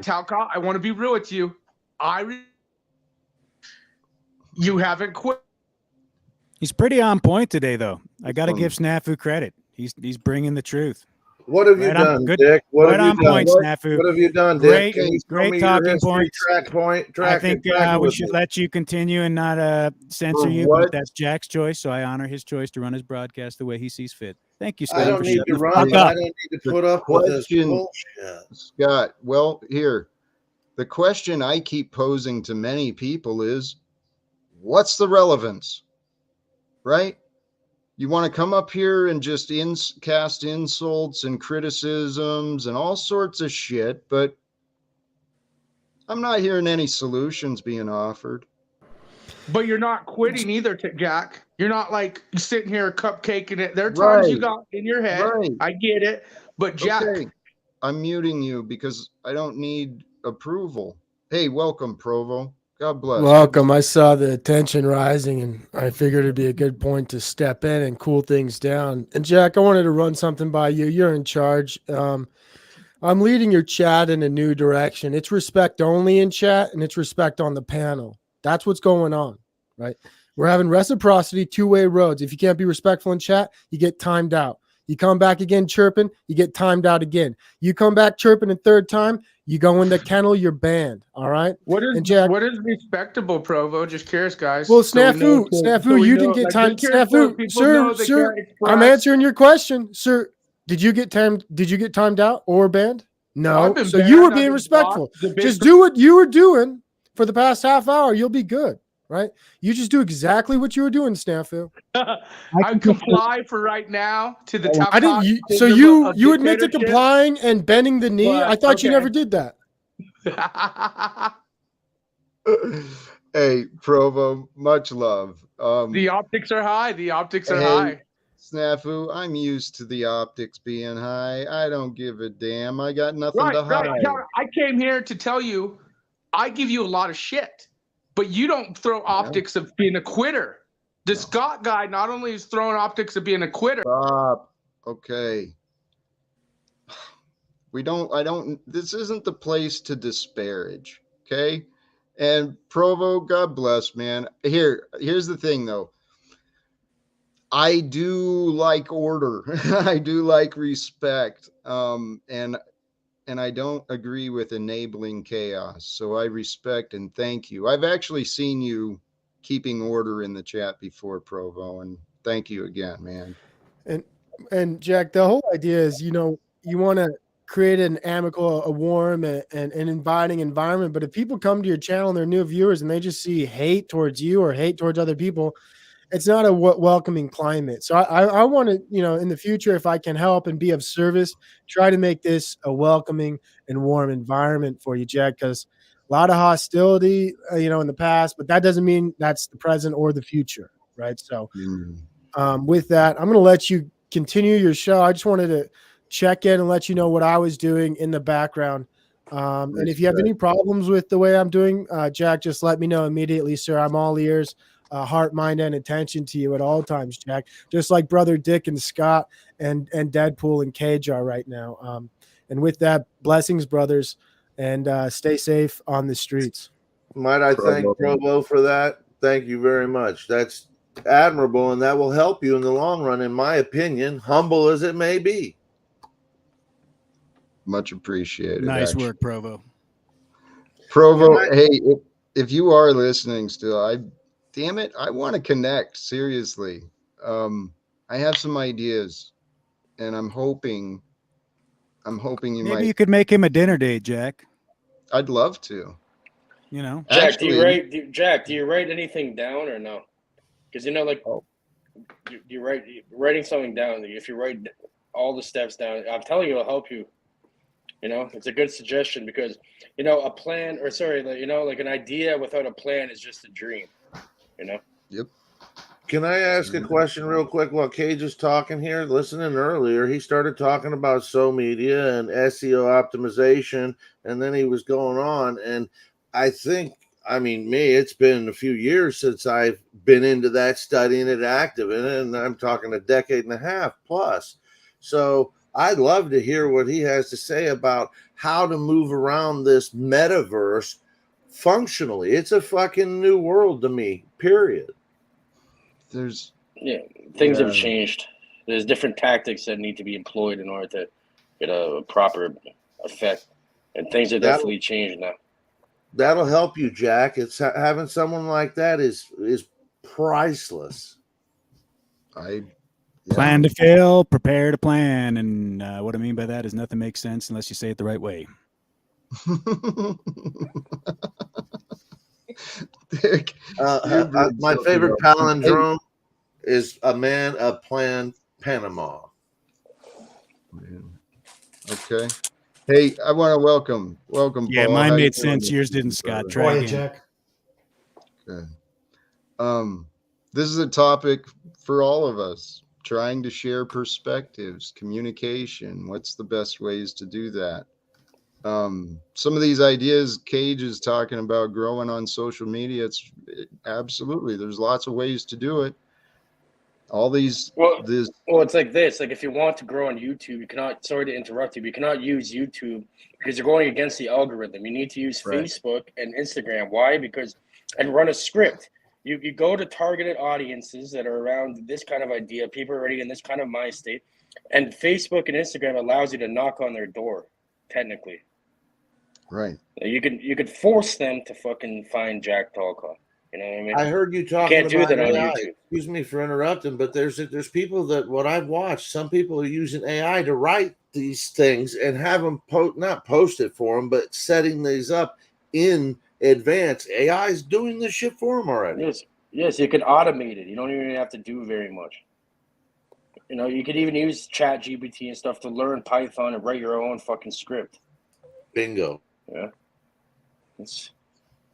Talcott, I want to be real with you. You haven't quit. He's pretty on point today, though. I got to one- give Snafu credit. He's bringing the truth. What have you Right on- done, good- Dick? What right have you on done? point, Snafu. What have you done, Great- Dick? Can you show great me talking your history points. track I think it we with should me? let you continue and not censor For you, what? but that's Jack's choice, so I honor his choice to run his broadcast the way he sees fit. Thank you, I Scott, don't for need shutting to the run, fuck but up. I don't need to The put up with this question- bullshit. Scott, well, here, the question I keep posing to many people is, what's the relevance? Right? You want to come up here and just cast insults and criticisms and all sorts of shit, but I'm not hearing any solutions being offered. But you're not quitting either, Jack. You're not like sitting here cupcaking it. There are times you Right. got in your head. Right. I get it. But Jack, Okay, I'm muting you because I don't need approval. Hey, welcome, Provo. God bless. Welcome. I saw the tension rising and I figured it'd be a good point to step in and cool things down. And Jack, I wanted to run something by you. You're in charge. I'm leading your chat in a new direction. It's respect only in chat and it's respect on the panel. That's what's going on, right? We're having reciprocity, two-way roads. If you can't be respectful in chat, you get timed out. You come back again chirping, you get timed out again. You come back chirping a third time, you go in the kennel, you're banned. All right. what And Jack, is respectable, Provo? Just curious, guys. well, So we know Snafu, you didn't get time. Snafu, sir, I'm answering your question, sir. Did you get timed out or banned? No. So you were being respectful. Just do what you were doing for the past half hour. You'll be good, right? You just do exactly what you were doing, Snafu. I comply for right now to the top. I didn't. So you admit to complying and bending the knee. I thought you never did that. Hey, Provo, much love. The optics are high. The optics are Hey, high. Snafu, I'm used to the optics being high. I don't give a damn. I got nothing Right, to right. hide. Yeah, I came here to tell you, I give you a lot of shit, but you don't throw optics of being a quitter. The Scott guy not only is throwing optics of being a quitter. Stop. Okay. This isn't the place to disparage. Okay. And Provo, God bless, man. Here's the thing though. I do like order. I do like respect. And I don't agree with enabling chaos. So I respect and thank you. I've actually seen you keeping order in the chat before, Provo, and thank you again, man. And Jack, the whole idea is, you want to create an amicable, a warm, and an inviting environment. But if people come to your channel and they're new viewers and they just see hate towards you or hate towards other people, it's not a welcoming climate. So I want to, in the future, if I can help and be of service, try to make this a welcoming and warm environment for you, Jack, because a lot of hostility, in the past, but that doesn't mean that's the present or the future, right? So with that, I'm going to let you continue your show. I just wanted to check in and let you know what I was doing in the background. And if you have any problems with the way I'm doing, Jack, just let me know immediately, sir. I'm all ears. Heart, mind, and attention to you at all times, Jack. Just like brother Dick and Scott and Deadpool and Cage are right now. And with that, blessings, brothers, and stay safe on the streets. Might I thank Provo for that? Thank you very much. That's admirable, and that will help you in the long run, in my opinion, humble as it may be. Much appreciated. Nice work, Provo. Provo, hey, if you are listening still, damn it, I want to connect, seriously. I have some ideas, and I'm hoping you Maybe you could make him a dinner date, Jack. I'd love to. Jack, Actually, do you write anything down or no? Because writing something down. If you write all the steps down, I'm telling you, it'll help you. It's a good suggestion because a plan, or like an idea without a plan is just a dream. Yep. Can I ask a question real quick while Cage is talking here? Listening earlier, he started talking about social media and SEO optimization, and then he was going on. And I think, it's been a few years since I've been into that, studying it, active in it, and I'm talking a decade and a half plus. So I'd love to hear what he has to say about how to move around this metaverse functionally. It's a fucking new world to me, period. Things have changed. There's different tactics that need to be employed in order to get a proper effect, and things are definitely changed now. That'll help you, Jack. It's having someone like that is priceless. Plan to fail, prepare to plan, and what I mean by that is nothing makes sense unless you say it the right way. Dick, my favorite palindrome is a man, a plan, Panama. Okay. Hey, I want to welcome. Yeah, Paul. mine made sense. Yours didn't, Scott. Try again. Jack. Good. This is a topic for all of us. Trying to share perspectives, communication. What's the best ways to do that? Some of these ideas Cage is talking about growing on social media. Absolutely. There's lots of ways to do it. Well, it's like this. Like if you want to grow on YouTube, you cannot. Sorry to interrupt you. But you cannot use YouTube because you're going against the algorithm. You need to use Facebook and Instagram. Why? And run a script. You go to targeted audiences that are around this kind of idea, people already in this kind of mind state, and Facebook and Instagram allows you to knock on their door. Technically, right? You could force them to fucking find Jack Talcott. You know what I mean? I heard you talking about do that on AI. YouTube. Excuse me for interrupting, but there's people that what I've watched. Some people are using AI to write these things and have them not post it for them, but setting these up in advance. AI is doing this shit for them already. Yes, you can automate it. You don't even have to do very much. You could even use ChatGPT and stuff to learn Python and write your own fucking script. Bingo. Yeah. It's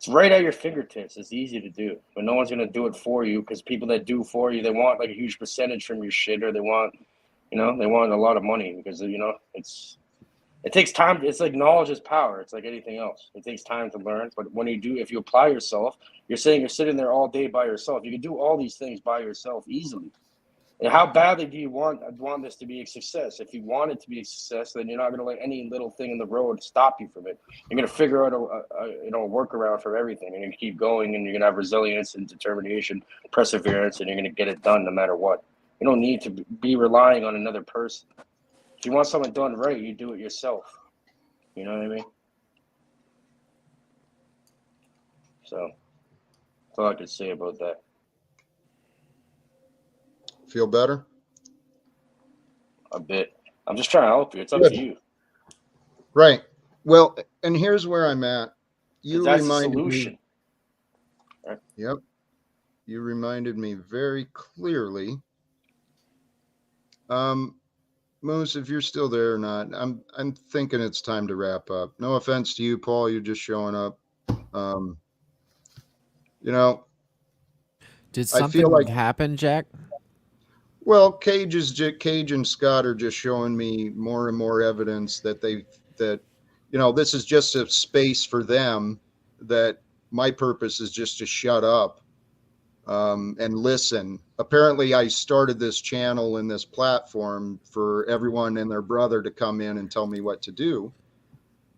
right at your fingertips. It's easy to do, but no one's gonna do it for you, because people that do for you, they want like a huge percentage from your shit, or they want, they want a lot of money, because it takes time. It's like knowledge is power. It's like anything else. It takes time to learn, but if you apply yourself, you're saying you're sitting there all day by yourself. You can do all these things by yourself easily. And how badly do you want this to be a success? If you want it to be a success, then you're not going to let any little thing in the road stop you from it. You're going to figure out a workaround for everything, and you're going to keep going, and you're going to have resilience and determination, perseverance, and you're going to get it done no matter what. You don't need to be relying on another person. If you want something done right, you do it yourself. You know what I mean? So that's all I could say about that. Feel better? A bit. I'm just trying to help you. It's up to you. Right. Well, and here's where I'm at. That's the solution. Right. Yep. You reminded me very clearly. Moose, if you're still there or not, I'm thinking it's time to wrap up. No offense to you, Paul. You're just showing up. Did something happen, Jack? Well, Cage and Scott are just showing me more and more evidence that this is just a space for them, that my purpose is just to shut up and listen. Apparently, I started this channel and this platform for everyone and their brother to come in and tell me what to do.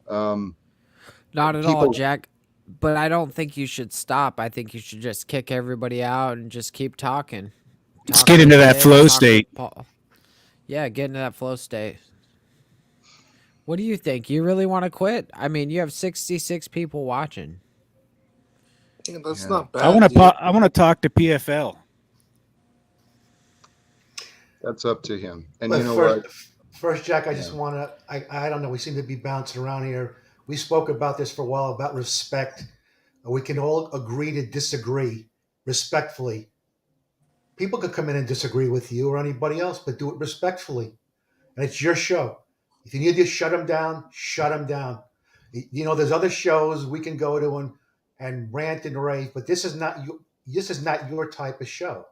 Not at all, Jack. But I don't think you should stop. I think you should just kick everybody out and just keep talking. Let's get into that flow state. Yeah, get into that flow state. What do you think? You really want to quit? I mean, you have 66 people watching. Yeah, that's not bad. I want to talk to PFL. That's up to him. And but you know what? First, Jack, I just want to, I don't know, we seem to be bouncing around here. We spoke about this for a while, about respect. We can all agree to disagree respectfully. People could come in and disagree with you or anybody else, but do it respectfully. And it's your show. If you need to shut them down, shut them down. There's other shows we can go to and rant and rave, but this is not your type of show.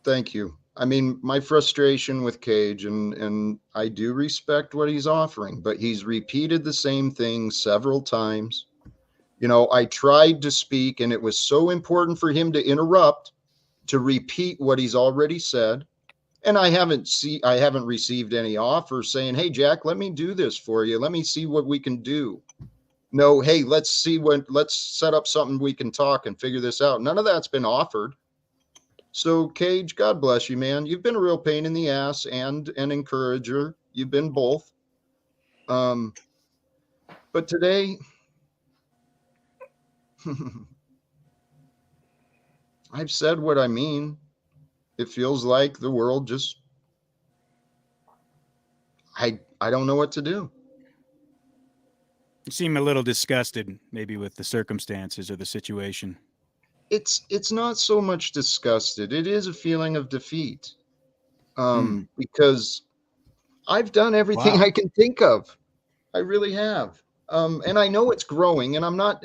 Thank you. I mean, my frustration with Cage, and I do respect what he's offering, but he's repeated the same thing several times. I tried to speak, and it was so important for him to interrupt, to repeat what he's already said. And I haven't received any offers saying, hey, Jack, let me do this for you. Let me see what we can do. No, hey, let's set up something we can talk and figure this out. None of that's been offered. So Cage, God bless you, man. You've been a real pain in the ass and an encourager. You've been both. But today, I've said what I mean. It feels like the world just, I don't know what to do. You seem a little disgusted, maybe with the circumstances or the situation. It's not so much disgusted. It is a feeling of defeat. Because I've done everything I can think of. I really have. And I know it's growing, and I'm not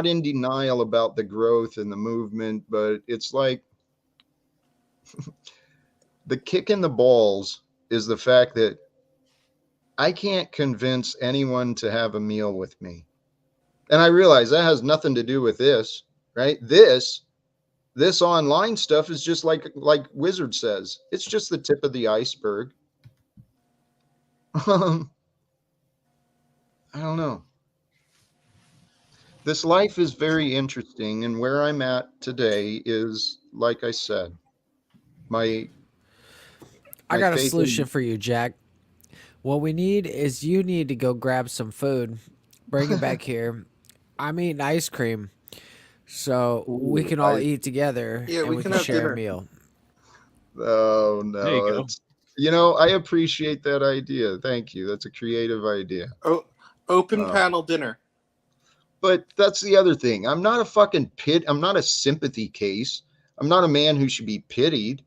in denial about the growth and the movement, but it's like the kick in the balls is the fact that I can't convince anyone to have a meal with me. And I realize that has nothing to do with this, right? This online stuff is just like Wizard says, it's just the tip of the iceberg. I don't know. This life is very interesting, and where I'm at today is, like I said, I got a solution for you, Jack. What we need is you need to go grab some food, bring it back here. I'm eating ice cream, so we can all eat together, and we can share a meal. Oh, no. There you go. I appreciate that idea. Thank you. That's a creative idea. Oh, open panel dinner. But that's the other thing. I'm not a fucking I'm not a sympathy case. I'm not a man who should be pitied.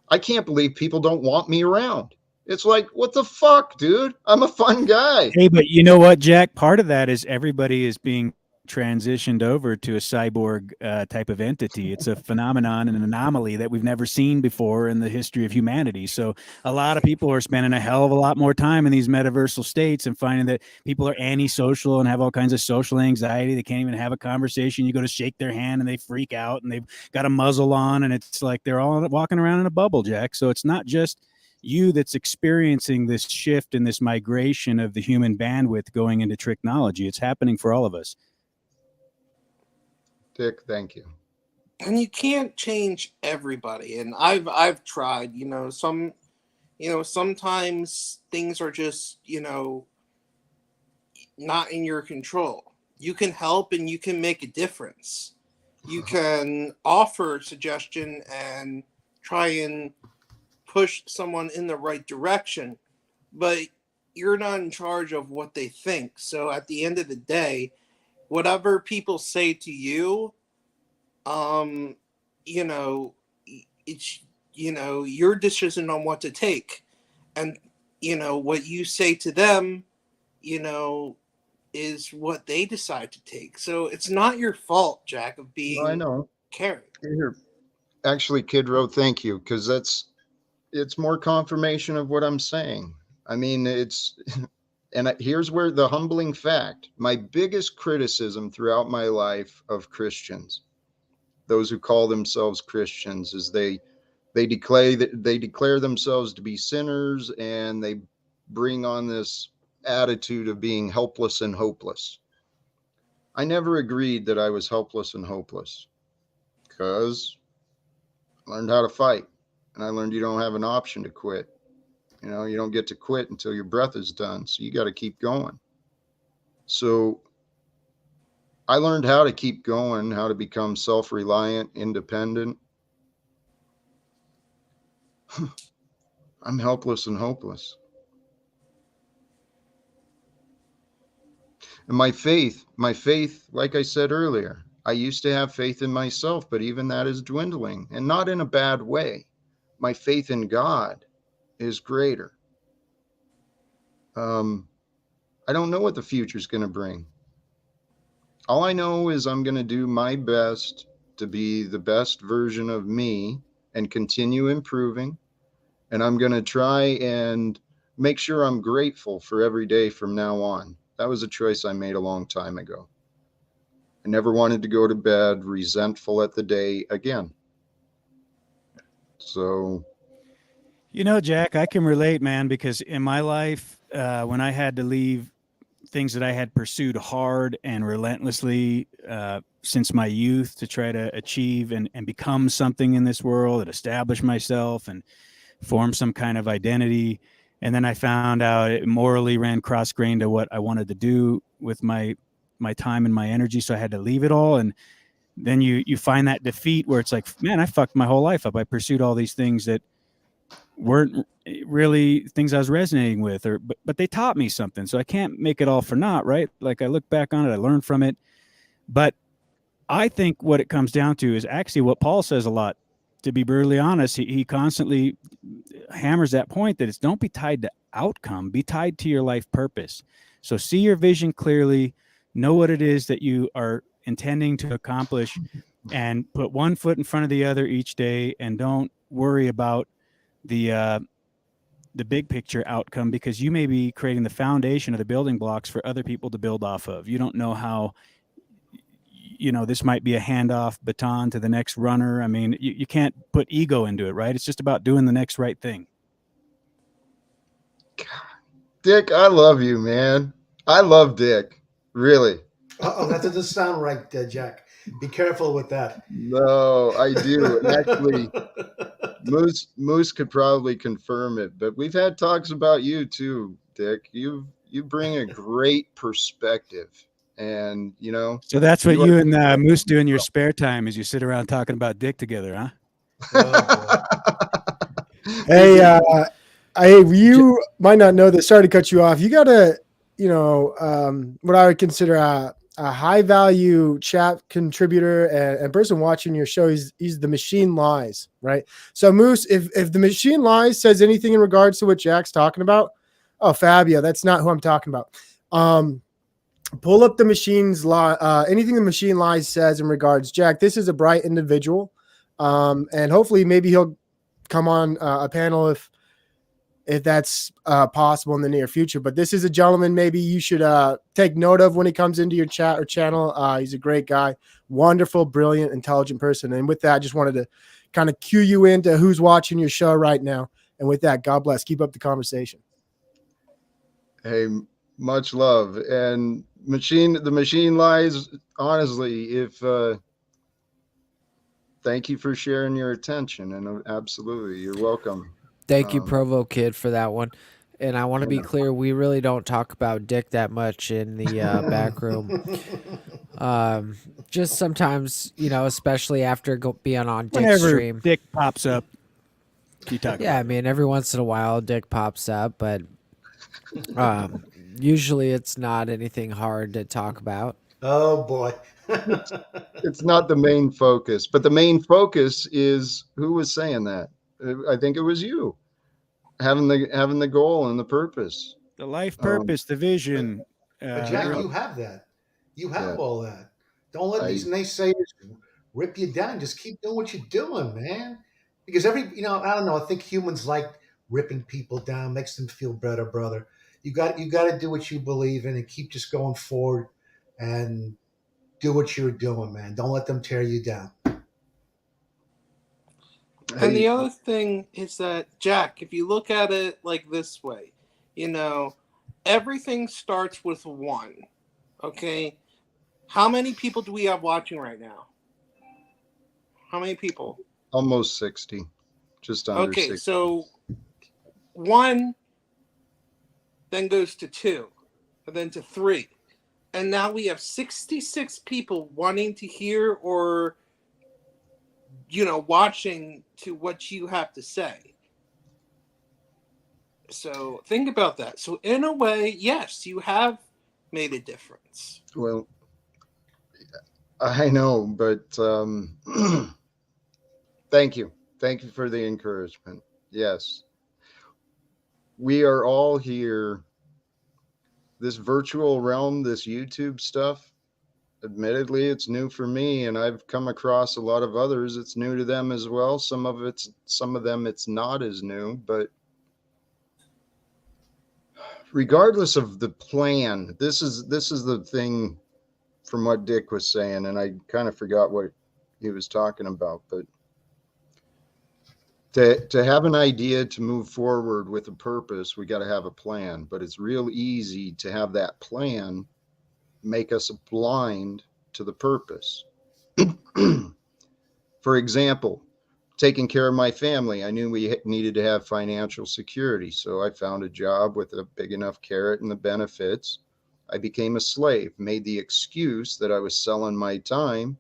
I can't believe people don't want me around. It's like, what the fuck, dude? I'm a fun guy. Hey, but you know what, Jack? Part of that is everybody is being transitioned over to a cyborg type of entity. It's a phenomenon and an anomaly that we've never seen before in the history of humanity. So a lot of people are spending a hell of a lot more time in these metaversal states and finding that people are antisocial and have all kinds of social anxiety. They can't even have a conversation. You go to shake their hand and they freak out and they've got a muzzle on, and it's like they're all walking around in a bubble, Jack. So it's not just you that's experiencing this shift and this migration of the human bandwidth going into technology. It's happening for all of us. Dick, thank you. And you can't change everybody. And I've tried, sometimes things are just, not in your control. You can help and you can make a difference. You can offer suggestion and try and push someone in the right direction, but you're not in charge of what they think. So at the end of the day, whatever people say to you, it's your decision on what to take, and what you say to them, is what they decide to take. So it's not your fault, Jack, of being I know. caring. Here, actually, Kid Row, thank you, because it's more confirmation of what I'm saying. I mean, and here's where the humbling fact: my biggest criticism throughout my life of Christians, those who call themselves Christians, is they declare themselves to be sinners, and they bring on this attitude of being helpless and hopeless. I never agreed that I was helpless and hopeless, because I learned how to fight, and I learned you don't have an option to quit. You don't get to quit until your breath is done, so you got to keep going. So I learned how to keep going, how to become self-reliant, independent. I'm helpless and hopeless. And my faith, like I said earlier, I used to have faith in myself, but even that is dwindling, and not in a bad way. My faith in God is greater. I don't know what the future is going to bring. All I know is I'm going to do my best to be the best version of me and continue improving. And I'm going to try and make sure I'm grateful for every day from now on. That was a choice I made a long time ago. I never wanted to go to bed resentful at the day again. So, Jack, I can relate, man, because in my life, when I had to leave things that I had pursued hard and relentlessly since my youth to try to achieve and become something in this world and establish myself and form some kind of identity. And then I found out it morally ran cross-grain to what I wanted to do with my time and my energy. So I had to leave it all. And then you find that defeat where it's like, man, I fucked my whole life up. I pursued all these things that weren't really things I was resonating with, but they taught me something. So I can't make it all for naught, right? Like I look back on it, I learned from it. But I think what it comes down to is actually what Paul says a lot. To be brutally honest, he constantly hammers that point that it's don't be tied to outcome, be tied to your life purpose. So see your vision clearly, know what it is that you are intending to accomplish, and put one foot in front of the other each day, and don't worry about the big picture outcome, because you may be creating the foundation of the building blocks for other people to build off of. You don't know how, this might be a handoff baton to the next runner. I mean, you can't put ego into it, right? It's just about doing the next right thing. God, Dick, I love you, man. I love Dick. Really. Uh-oh, that doesn't sound right, Jack. Be careful with that. No, I do. And actually, Moose could probably confirm it, but we've had talks about you too, Dick. You bring a great perspective, and So that's what you and Moose do in your spare time, is you sit around talking about Dick together, huh? Hey, you might not know this. Sorry to cut you off. You got what I would consider a a high value chat contributor and person watching your show. He's the Machine Lies, right? So Moose, if the Machine Lies says anything in regards to what Jack's talking about, oh Fabio, that's not who I'm talking about. Pull up the anything the Machine Lies says in regards. Jack, this is a bright individual, and hopefully maybe he'll come on a panel if that's possible in the near future. But this is a gentleman maybe you should take note of when he comes into your chat or channel. He's a great guy, wonderful, brilliant, intelligent person. And with that, I just wanted to kind of cue you into who's watching your show right now. And with that, God bless. Keep up the conversation. Hey, much love. And the Machine Lies, honestly, thank you for sharing your attention, and absolutely, you're welcome. Thank you, Provo Kid, for that one. And I want to be clear, we really don't talk about dick that much in the back room. Just sometimes, especially after being on Dick's Whenever stream. Dick pops up, you talk. Yeah, I mean, every once in a while, Dick pops up, but usually it's not anything hard to talk about. Oh boy. It's not the main focus, but the main focus is who was saying that? I think it was you, having the goal and the purpose, The life purpose, the vision. But Jack, you have that. You have all that. Don't let these naysayers rip you down. Just keep doing what you're doing, man. Because I don't know. I think humans like ripping people down, makes them feel better, brother. You got to do what you believe in and keep just going forward and do what you're doing, man. Don't let them tear you down. And the other thing is that, Jack, if you look at it like this way, everything starts with one. Okay? How many people do we have watching right now? How many people? Almost 60. Just under 60. Okay, so 1 then goes to 2, and then to 3. And now we have 66 people wanting to hear or, watching to what you have to say. So think about that. So in a way, yes, you have made a difference. Well, I know, but thank you. Thank you for the encouragement. Yes. We are all here. This virtual realm, this YouTube stuff, admittedly, it's new for me, and I've come across a lot of others. It's new to them as well. Some of them, it's not as new, but regardless of the plan, this is the thing from what Dick was saying, and I kind of forgot what he was talking about, but to have an idea to move forward with a purpose, we got to have a plan. But it's real easy to have that plan make us blind to the purpose. For example, taking care of my family, I knew we needed to have financial security, so I found a job with a big enough carrot and the benefits. I became a slave, made the excuse that I was selling my time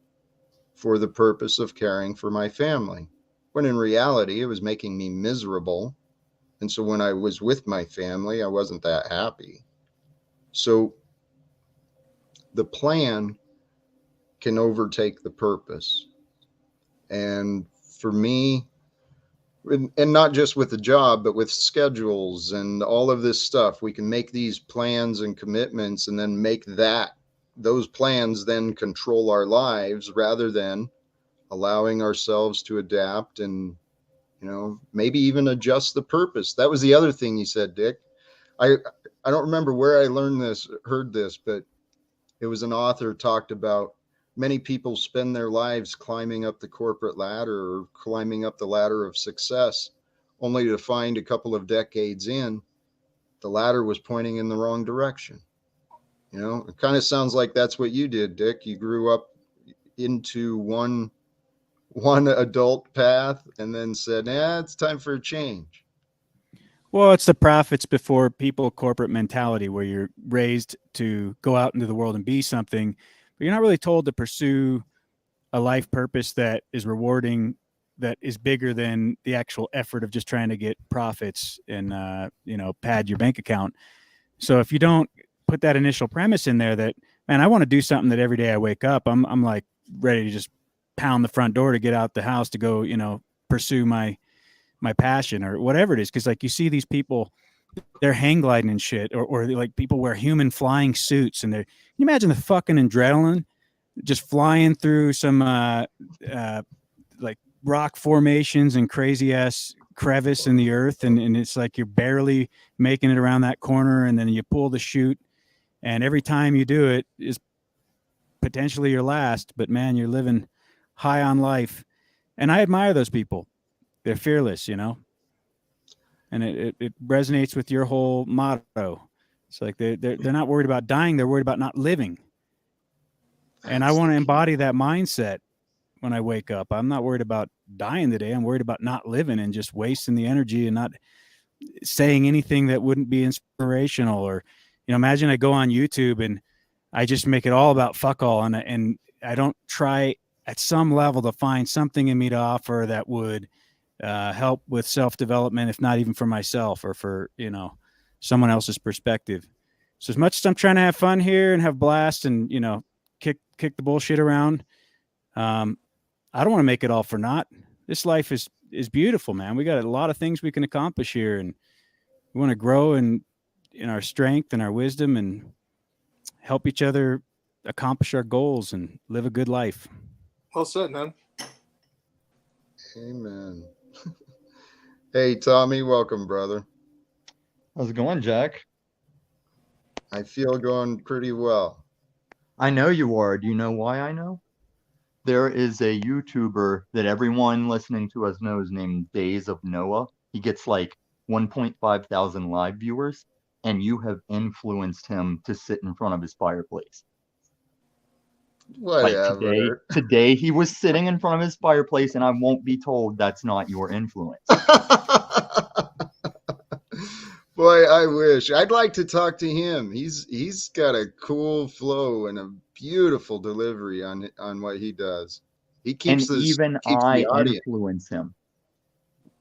for the purpose of caring for my family, when in reality, it was making me miserable. And so when I was with my family, I wasn't that happy. So the plan can overtake the purpose. And for me, and not just with the job, but with schedules and all of this stuff, we can make these plans and commitments and then make those plans then control our lives rather than allowing ourselves to adapt and, maybe even adjust the purpose. That was the other thing you said, Dick. I don't remember where I heard this, but it was an author talked about many people spend their lives climbing up the corporate ladder or climbing up the ladder of success, only to find a couple of decades in, the ladder was pointing in the wrong direction. It kind of sounds like that's what you did, Dick. You grew up into one adult path and then said, it's time for a change. Well, it's the profits before people corporate mentality where you're raised to go out into the world and be something, but you're not really told to pursue a life purpose that is rewarding, that is bigger than the actual effort of just trying to get profits and, pad your bank account. So if you don't put that initial premise in there that man, I want to do something that every day I wake up, I'm like ready to just pound the front door to get out the house to go, pursue my passion or whatever it is. Cause like you see these people, they're hang gliding and shit, or like people wear human flying suits and can you imagine the fucking adrenaline just flying through some, like rock formations and crazy ass crevice in the earth. And it's like you're barely making it around that corner. And then you pull the chute. And every time you do it is potentially your last, but man, you're living high on life. And I admire those people. They're fearless, and it resonates with your whole motto. It's like they're not worried about dying. They're worried about not living. And I want to embody that mindset when I wake up. I'm not worried about dying today. I'm worried about not living and just wasting the energy and not saying anything that wouldn't be inspirational. Or, imagine I go on YouTube and I just make it all about fuck all. And I don't try at some level to find something in me to offer that would help with self-development, if not even for myself or for, someone else's perspective. So as much as I'm trying to have fun here and have blast and, kick the bullshit around, I don't want to make it all for naught. This life is beautiful, man. We got a lot of things we can accomplish here, and we want to grow in our strength and our wisdom and help each other accomplish our goals and live a good life. Well said, man. Amen. Hey, Tommy, welcome, brother. How's it going, Jack? I feel going pretty well. I know you are. Do you know why I know? There is a YouTuber that everyone listening to us knows named Days of Noah. He gets like 1.5 thousand live viewers, and you have influenced him to sit in front of his fireplace. Whatever. Like today he was sitting in front of his fireplace, and I won't be told that's not your influence. Boy, I wish. I'd like to talk to him. He's got a cool flow and a beautiful delivery on what he does. He keeps and this. even Keeps I the audience. influence him.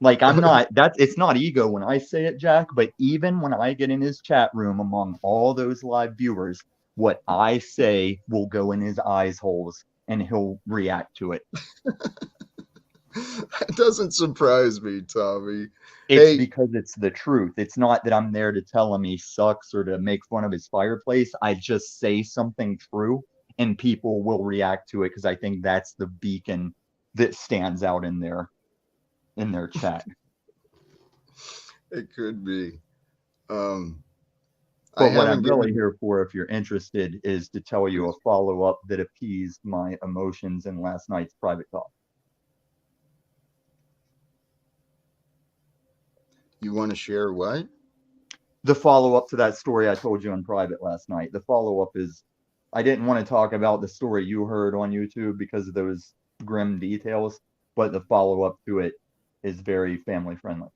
Like I'm not. It's not ego when I say it, Jack. But even when I get in his chat room among all those live viewers, what I say will go in his eyes holes, and he'll react to it. That doesn't surprise me, Tommy. It's because it's the truth. It's not that I'm there to tell him he sucks or to make fun of his fireplace. I just say something true, and people will react to it because I think that's the beacon that stands out in their chat. It could be. But what I'm really here for, if you're interested, is to tell you a follow-up that appeased my emotions in last night's private talk. You want to share what? The follow-up to that story I told you in private last night. The follow-up is, I didn't want to talk about the story you heard on YouTube because of those grim details, but the follow-up to it is very family-friendly.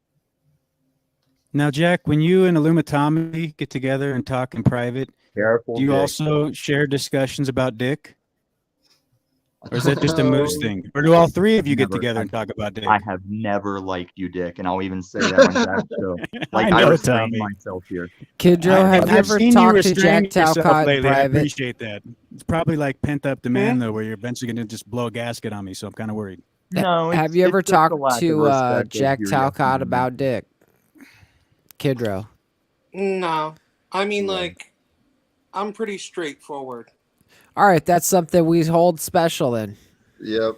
Now, Jack, when you and Illumitami get together and talk in private, do you also share discussions about dick? Or is that just a Moose thing? Or do all three of you get together and talk about dick? I have never liked you, Dick, and I'll even say that on Jack's show. Like, I restrain myself here. Kidro, have you ever talked to Jack Talcott in private? I appreciate that. It's probably like pent-up demand, though, where you're eventually going to just blow a gasket on me, so I'm kind of worried. No, have you ever talked to Jack Talcott about dick? Kidro. No. I mean, like, I'm pretty straightforward. All right, that's something we hold special then. Yep.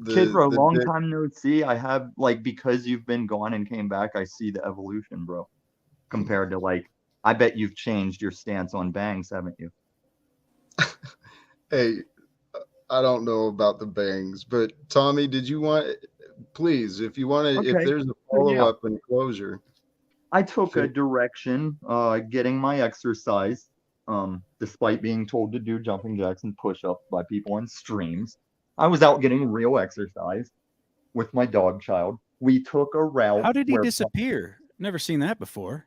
Kid, bro, long time no see. I have, like, because you've been gone and came back, I see the evolution, bro. Compared to, like, I bet you've changed your stance on bangs, haven't you? Hey, I don't know about the bangs, but Tommy, did you want, please, if you want to, if there's a follow-up and closure. I took a direction, getting my exercise. Despite being told to do jumping jacks and push-ups by people in streams, I was out getting real exercise with my dog child. We took a route. How did he disappear? Never seen that before.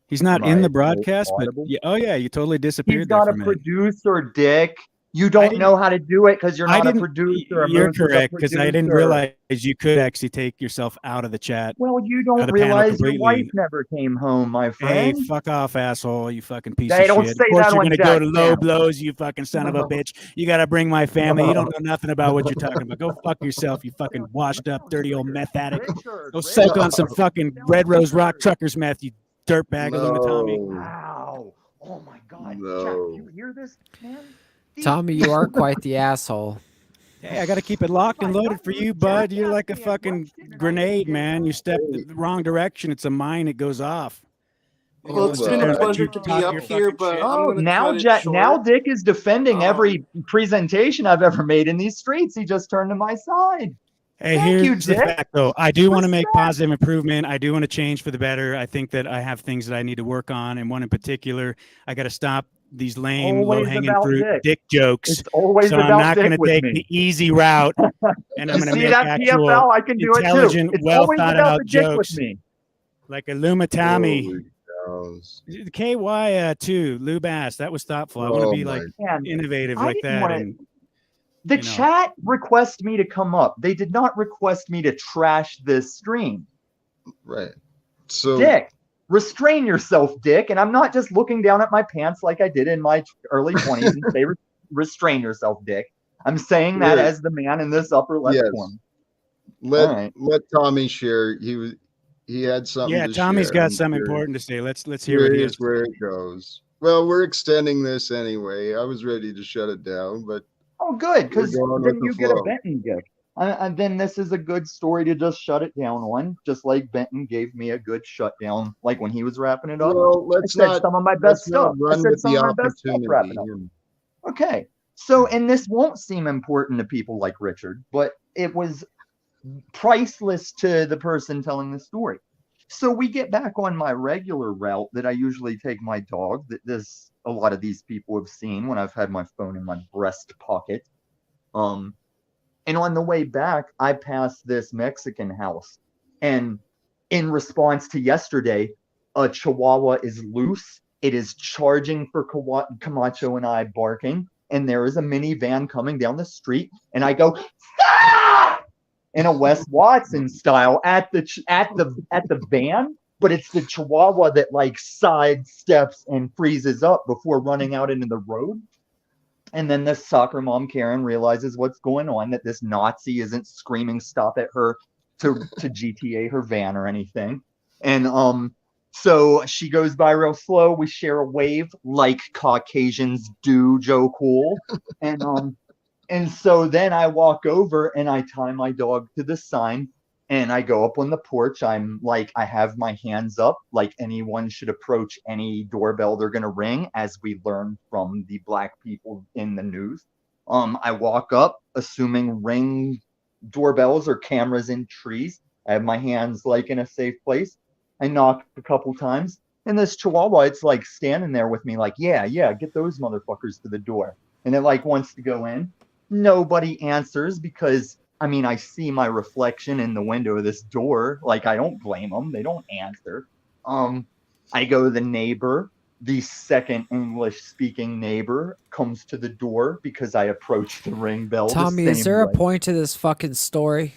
He's not in the broadcast, but yeah, oh yeah, you totally disappeared. He's got a producer, Dick. You don't know how to do it because you're I not a didn't. producer. You're Moose is a correct, because I didn't producer. realize you could actually take yourself out of the chat. Well, you Out don't of the panel realize your wife completely. never came home, my Hey, friend. fuck off, asshole! You fucking piece They of don't shit. say Of course that you're on gonna go to Jack's low channel. blows, you fucking son of a bitch. You gotta bring my family. You don't know nothing about what you're talking about. Go fuck yourself, you fucking washed up, dirty old meth addict. Go suck on some fucking Red Rose Rock Truckers meth, you dirtbag, Tommy. Wow. Oh my God. No. Jack, you hear this, man? Tommy, you are quite the asshole. Hey, I got to keep it locked and loaded for you, bud. You're like a fucking grenade, man. You step the wrong direction, it's a mine. It goes off. Well, it's been a pleasure to be up here, but I'm Oh, going to now cut it Jack, short. now Dick is defending every presentation I've ever made in these streets. He just turned to my side. Hey, Thank you, here's the Dick. fact, though. I do want to make positive improvement. I do want to change for the better. I think that I have things that I need to work on, and one in particular, I got to stop these lame, Always low-hanging about fruit Dick. jokes. It's always so I'm about not Dick going to with take me. the easy route, and I'm You going to see make that actual PFL? I can do it too. intelligent, It's well always thought about out the Dick with jokes, me. like a Luma Tommy. Holy cows. The KY too, Lou Bass. That was thoughtful. I want to Oh be my- like Man, innovative I like didn't that. wanna- And The you know. chat requests me to come up. They did not request me to trash this stream. Right. So Dick, restrain yourself, Dick. And I'm not just looking down at my pants like I did in my early 20s and say, restrain yourself, Dick. I'm saying that Right. as the man in this upper left Yes. corner. let Tommy share. He had something Yeah, to Tommy's share. got I'm something curious. important to say. Let's hear what he has. Here's where it goes. Well, we're extending this anyway. I was ready to shut it down, but Oh, good, because We're going then with the you get a flow. Benton gift. And then this is a good story to just shut it down on, just like Benton gave me a good shutdown, like when he was wrapping it up. well, I let's said not some of my let's best not stuff. I run said with some the of my best stuff wrapping opportunity. up. Okay. So, and this won't seem important to people like Richard, but it was priceless to the person telling the story. So we get back on my regular route that I usually take my dog, that a lot of these people have seen when I've had my phone in my breast pocket. And on the way back, I passed this Mexican house. And in response to yesterday, a Chihuahua is loose. It is charging for Camacho and I barking. And there is a minivan coming down the street. And I go, stop! In a Wes Watson style at the van. But it's the Chihuahua that like sidesteps and freezes up before running out into the road. And then this soccer mom, Karen, realizes what's going on, that this Nazi isn't screaming stop at her to GTA her van or anything. And so she goes by real slow. We share a wave like Caucasians do, Joe Cool. And so then I walk over and I tie my dog to the sign and I go up on the porch. I'm like, I have my hands up, like anyone should approach any doorbell they're going to ring, as we learned from the black people in the news. I walk up, assuming ring doorbells or cameras in trees. I have my hands like in a safe place. I knock a couple times. And this Chihuahua, it's like standing there with me, like, yeah, get those motherfuckers to the door. And it like wants to go in. Nobody answers because, I mean, I see my reflection in the window of this door. Like, I don't blame them. They don't answer. I go to the neighbor. The second English-speaking neighbor comes to the door because I approached the ring bell. Tommy, is there a point to this fucking story?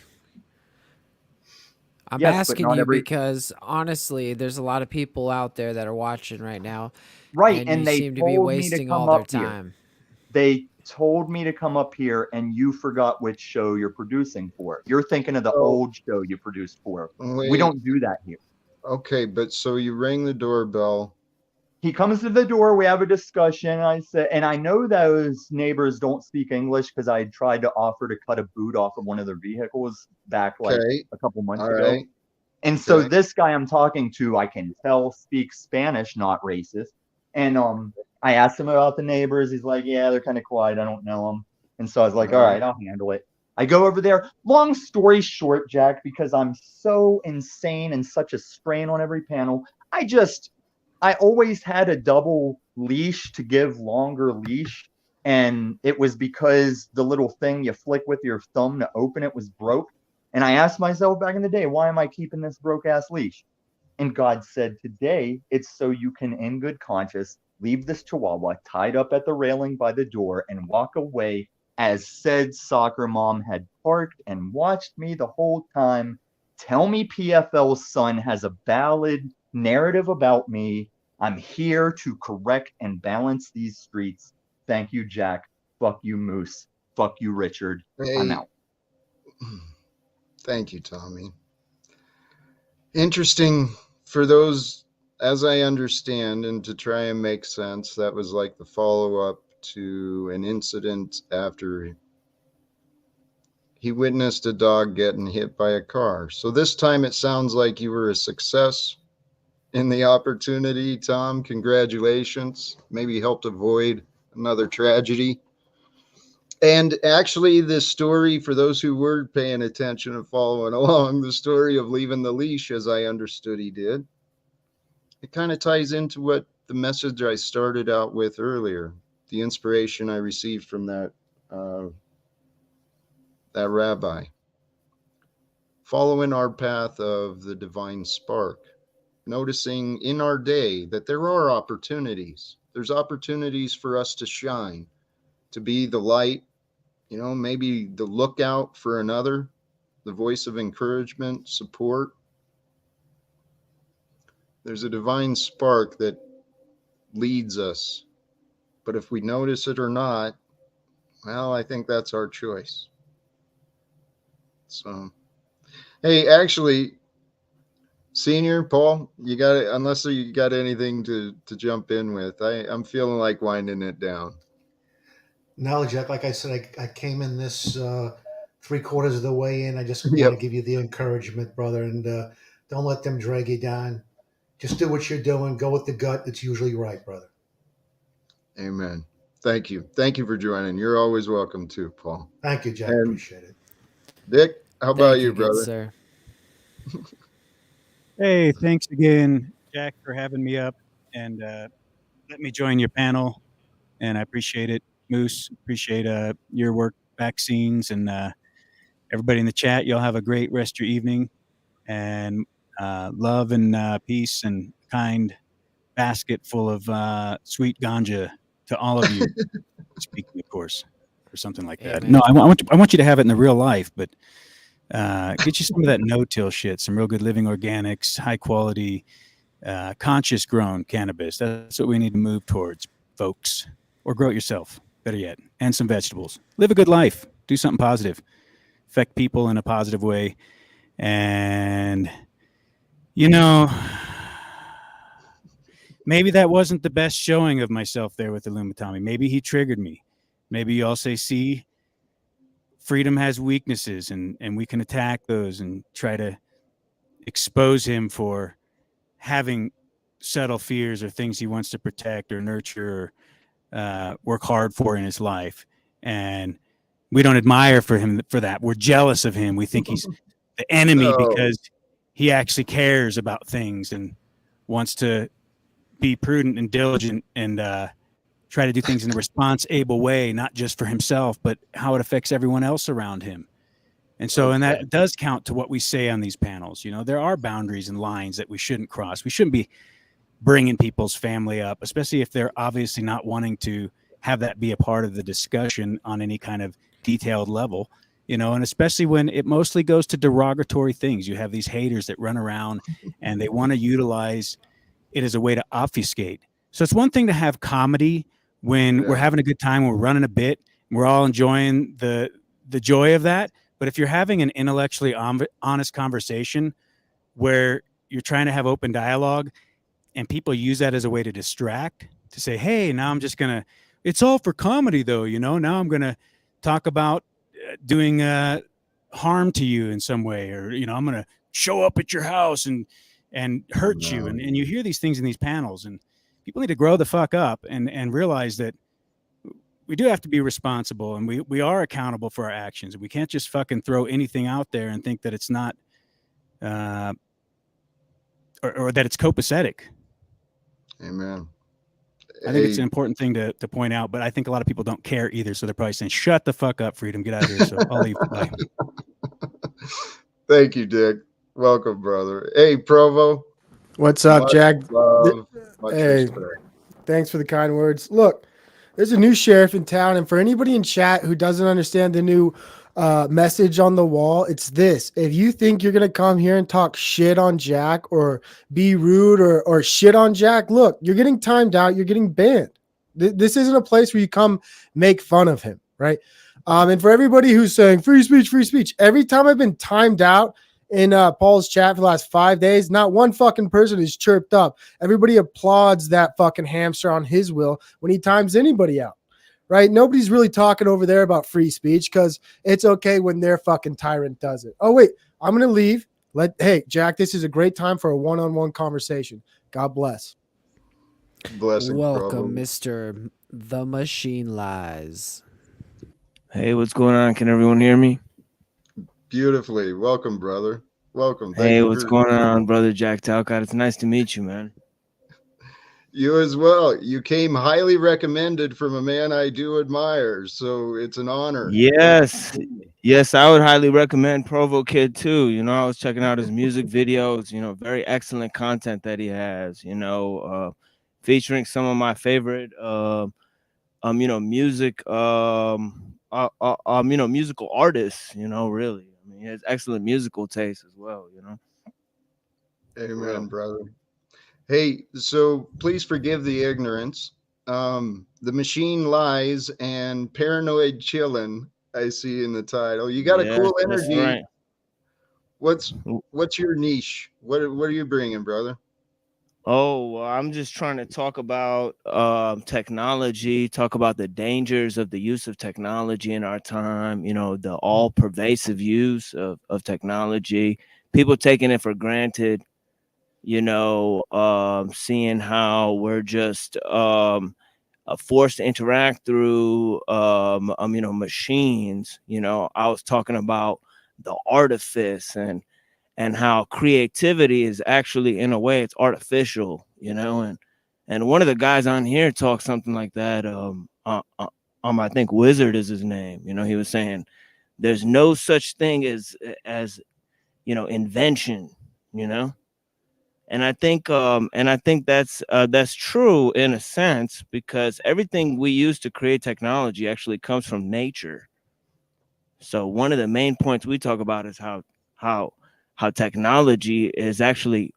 I'm asking you because honestly, there's a lot of people out there that are watching right now. Right, and they seem to be wasting all their time. They told me to come up here, and you forgot which show you're producing for. You're thinking of the old show you produced for. We don't do that here. Okay, but so you ring the doorbell. He comes to the door. We have a discussion. I said, and I know those neighbors don't speak English because I tried to offer to cut a boot off of one of their vehicles back like a couple months ago. Right. And so this guy I'm talking to, I can tell speaks Spanish, not racist. And I asked him about the neighbors. He's like, yeah, they're kind of quiet. I don't know them. And so I was like, all right, I'll handle it. I go over there. Long story short, Jack, because I'm so insane and such a strain on every panel, I always had a double leash to give longer leash. And it was because the little thing you flick with your thumb to open it was broke. And I asked myself back in the day, why am I keeping this broke ass leash? And God said, today, it's so you can, in good conscience, leave this chihuahua tied up at the railing by the door and walk away as said soccer mom had parked and watched me the whole time. Tell me PFL's son has a valid narrative about me. I'm here to correct and balance these streets. Thank you, Jack. Fuck you, Moose. Fuck you, Richard. I'm out. Thank you, Tommy. Interesting for those, as I understand, and to try and make sense, that was like the follow-up to an incident after he witnessed a dog getting hit by a car. So this time it sounds like you were a success in the opportunity, Tom. Congratulations. Maybe helped avoid another tragedy. And actually, this story, for those who were paying attention and following along, the story of leaving the leash, as I understood he did, it kind of ties into what the message I started out with earlier, the inspiration I received from that rabbi. Following our path of the divine spark, noticing in our day that there are opportunities. There's opportunities for us to shine, to be the light, maybe the lookout for another, the voice of encouragement, support. There's a divine spark that leads us. But if we notice it or not, well, I think that's our choice. So, hey, actually, Senior Paul, you got it, unless you got anything to jump in with. I'm feeling like winding it down. No, Jack, like I said, I came in this 3/4 of the way in. I just want to give you the encouragement, brother, and don't let them drag you down. Just do what you're doing. Go with the gut. It's usually right, brother. Amen. Thank you. Thank you for joining. You're always welcome too, Paul. Thank you, Jack. Appreciate it. Dick, how about you, brother? Sir. Hey, thanks again, Jack, for having me up and let me join your panel. And I appreciate it. Moose, appreciate your work, vaccines, and everybody in the chat. Y'all have a great rest of your evening. And love and peace and kind basket full of sweet ganja to all of you. Speaking, of course, or something like that. Amen. No, I want you to have it in the real life, but get you some of that no-till shit, some real good living organics, high quality, conscious grown cannabis. That's what we need to move towards, folks. Or grow it yourself, better yet, and some vegetables. Live a good life. Do something positive. Affect people in a positive way. And, maybe that wasn't the best showing of myself there with Illumitami. Maybe he triggered me. Maybe you all say, see, freedom has weaknesses, and we can attack those and try to expose him for having subtle fears or things he wants to protect or nurture or work hard for in his life. And we don't admire for him for that. We're jealous of him. We think he's the enemy because he actually cares about things and wants to be prudent and diligent and try to do things in a responsible way, not just for himself, but how it affects everyone else around him. And so, and that does count to what we say on these panels. There are boundaries and lines that we shouldn't cross. We shouldn't be bringing people's family up, especially if they're obviously not wanting to have that be a part of the discussion on any kind of detailed level, and especially when it mostly goes to derogatory things. You have these haters that run around and they want to utilize it as a way to obfuscate. So it's one thing to have comedy when we're having a good time, we're running a bit, we're all enjoying the joy of that. But if you're having an intellectually honest conversation where you're trying to have open dialogue, and people use that as a way to distract, to say, hey, now I'm just going to, it's all for comedy though, now I'm going to talk about doing harm to you in some way, or, I'm going to show up at your house and hurt you. And you hear these things in these panels, and people need to grow the fuck up and realize that we do have to be responsible, and we are accountable for our actions. We can't just fucking throw anything out there and think that it's not, or that it's copacetic. Amen. I think it's an important thing to point out, but I think a lot of people don't care either. So they're probably saying, shut the fuck up, Freedom, get out of here. So I'll leave. Bye. Thank you, Dick. Welcome, brother. Hey, Provo. What's up, Jack? Love, much Hey, respect. Thanks for the kind words. Look, there's a new sheriff in town, and for anybody in chat who doesn't understand the new message on the wall, it's this. If you think you're going to come here and talk shit on Jack or be rude or shit on Jack, look, you're getting timed out. You're getting banned. This isn't a place where you come make fun of him, right? And for everybody who's saying free speech, every time I've been timed out in Paul's chat for the last 5 days, not one fucking person is chirped up. Everybody applauds that fucking hamster on his wheel when he times anybody out, right? Nobody's really talking over there about free speech because it's okay when their fucking tyrant does it. Oh, wait, I'm going to leave. Hey, Jack, this is a great time for a one-on-one conversation. God bless. Blessings, Welcome, brother. Mr. The Machine Lies. Hey, what's going on? Can everyone hear me? Beautifully. Welcome, brother. Welcome. Hey, what's going on, brother Jack Talcott? It's nice to meet you, man. You as well. You came highly recommended from a man I do admire, so it's an honor. Yes. Yes, I would highly recommend Provo Kid too. You know, I was checking out his music videos, you know, very excellent content that he has, you know, featuring some of my favorite you know, music you know, musical artists, you know, really. I mean, he has excellent musical taste as well, you know. Amen, brother. Hey, so please forgive the ignorance. The Machine Lies and Paranoid Chillin', I see in the title. You got a cool energy. Right. What's your niche? What are you bringing, brother? Oh, well, I'm just trying to talk about technology, talk about the dangers of the use of technology in our time, you know, the all pervasive use of technology, people taking it for granted, you know, seeing how we're just forced to interact through, you know, machines. You know, I was talking about the artifice and how creativity is actually, in a way, it's artificial, you know, and one of the guys on here talked something like that. I think Wizard is his name. You know, he was saying there's no such thing as you know, invention, you know. And I think that's true in a sense, because everything we use to create technology actually comes from nature. So one of the main points we talk about is how technology is actually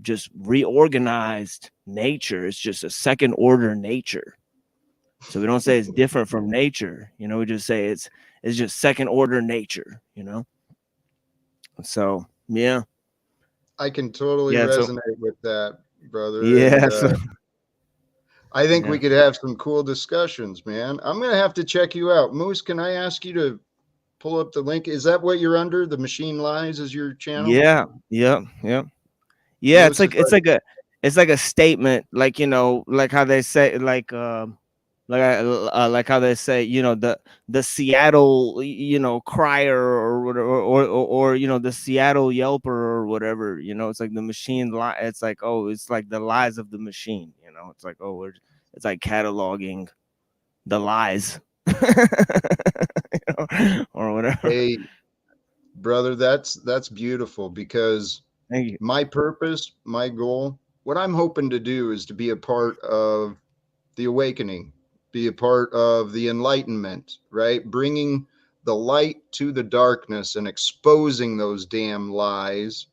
just reorganized nature. It's just a second order nature. So we don't say it's different from nature, you know, we just say it's just second order nature, you know. So yeah. I can totally resonate with that, brother. Yeah. And, I think we could have some cool discussions, man. I'm going to have to check you out. Moose, can I ask you to pull up the link? Is that what you're under? The Machine Lies is your channel? Yeah. Yep. Yep. Yeah. It's like a statement, like, you know, like how they say, like how they say, you know, the Seattle, you know, crier or you know, the Seattle yelper or whatever, you know. It's like the machine lie. It's like, oh, it's like the lies of the machine, you know. It's like, oh, it's like cataloging the lies you know, or whatever. Hey, brother, that's beautiful, because my purpose, my goal, what I'm hoping to do is to be a part of the awakening, be a part of the enlightenment, right? Bringing the light to the darkness and exposing those damn lies,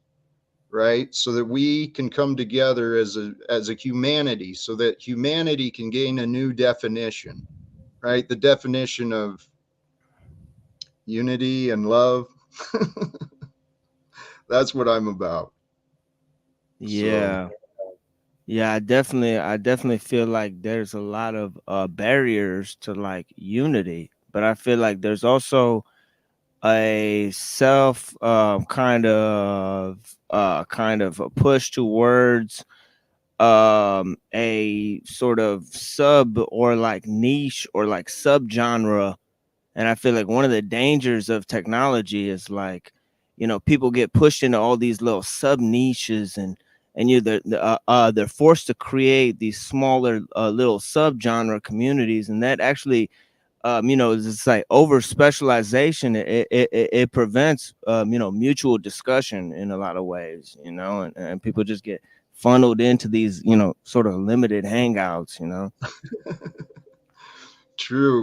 right? So that we can come together as a humanity, so that humanity can gain a new definition, right? The definition of unity and love. That's what I'm about. Yeah. So. Yeah, I definitely feel like there's a lot of barriers to like unity, but I feel like there's also a self kind of a push towards a sort of sub or like niche or like subgenre. And I feel like one of the dangers of technology is like, you know, people get pushed into all these little sub niches, and they're forced to create these smaller little subgenre communities, and that actually it's like over specialization. It prevents, mutual discussion in a lot of ways, and people just get funneled into these, sort of limited hangouts. True.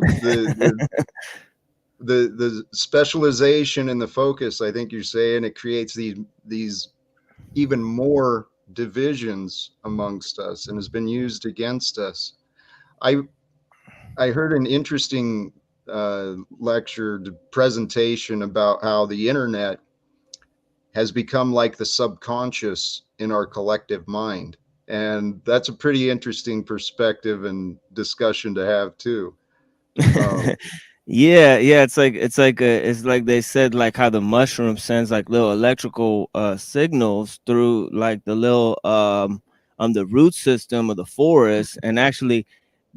The specialization and the focus, I think you're saying, it creates these even more divisions amongst us and has been used against us. I heard an interesting lecture presentation about how the internet has become like the subconscious in our collective mind, and that's a pretty interesting perspective and discussion to have too. Yeah, it's like they said, like how the mushroom sends like little electrical signals through like the little the root system of the forest, and actually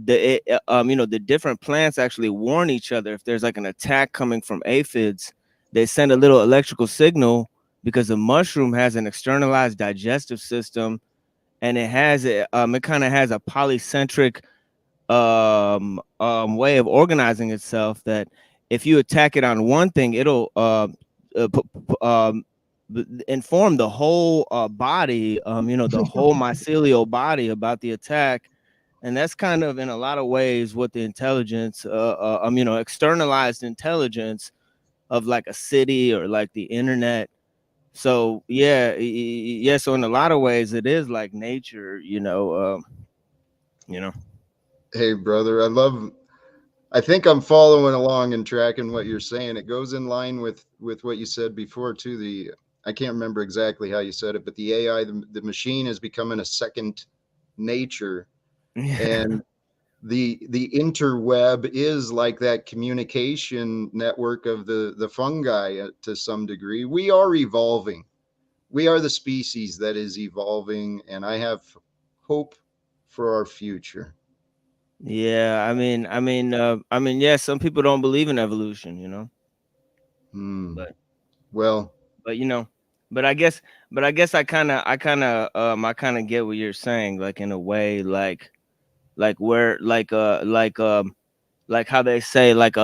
the different plants actually warn each other if there's like an attack coming from aphids. They send a little electrical signal because the mushroom has an externalized digestive system, and it kind of has a polycentric way of organizing itself, that if you attack it on one thing, it'll inform the whole body, the whole mycelial body about the attack. And that's kind of in a lot of ways what the intelligence, externalized intelligence of like a city or like the internet. So yeah, so in a lot of ways it is like nature. Hey, brother, I think I'm following along and tracking what you're saying. It goes in line with what you said before too. I can't remember exactly how you said it, but the AI, the machine, is becoming a second nature, and the interweb is like that communication network of the fungi to some degree. We are evolving. We are the species that is evolving, and I have hope for our future. Yeah, yeah, some people don't believe in evolution. But Well, but you know, but I guess I kind of get what you're saying, like in a way, where like how they say like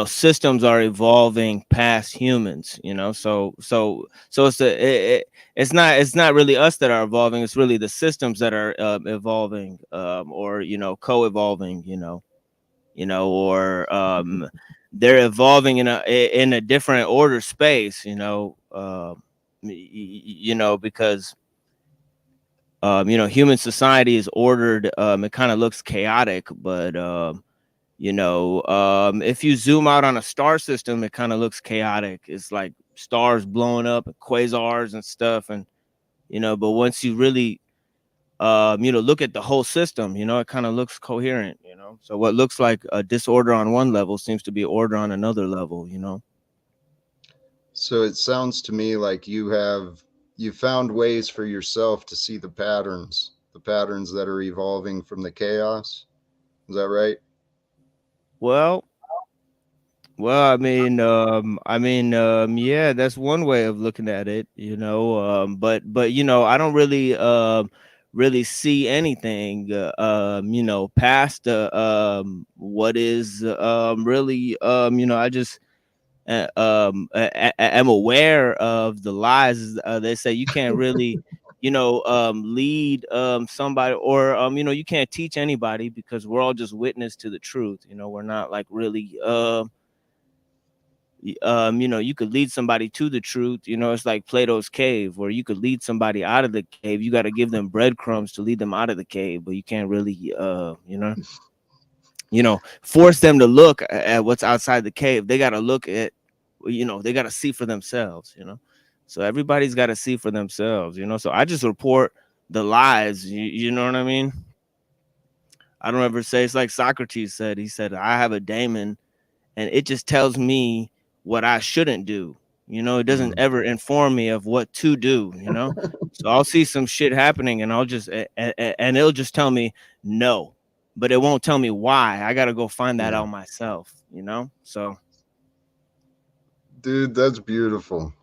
systems are evolving past humans. So it's not really us that are evolving, it's really the systems that are evolving, or co-evolving, or they're evolving in a different order space, because human society is ordered. It kind of looks chaotic, but if you zoom out on a star system, it kind of looks chaotic. It's like stars blowing up, and quasars and stuff, and but once you really look at the whole system, it kind of looks coherent. So what looks like a disorder on one level seems to be order on another level. so it sounds to me like you found ways for yourself to see the patterns that are evolving from the chaos. Is that right? Well, yeah, that's one way of looking at it. But I don't really see anything, past what is really, I just am aware of the lies. They say you can't really, lead somebody, or you can't teach anybody, because we're all just witness to the truth. We're not like really you could lead somebody to the truth. It's like Plato's cave, where you could lead somebody out of the cave. You got to give them breadcrumbs to lead them out of the cave, but you can't really force them to look at what's outside the cave. They got to look at, they got to see for themselves. So everybody's got to see for themselves. So I just report the lies. You know what I mean? I don't ever say, it's like Socrates said. He said, I have a daemon, and it just tells me what I shouldn't do. It doesn't ever inform me of what to do. So I'll see some shit happening, and I'll just and it'll just tell me no, but it won't tell me why. I got to go find that out myself. So Dude, that's beautiful.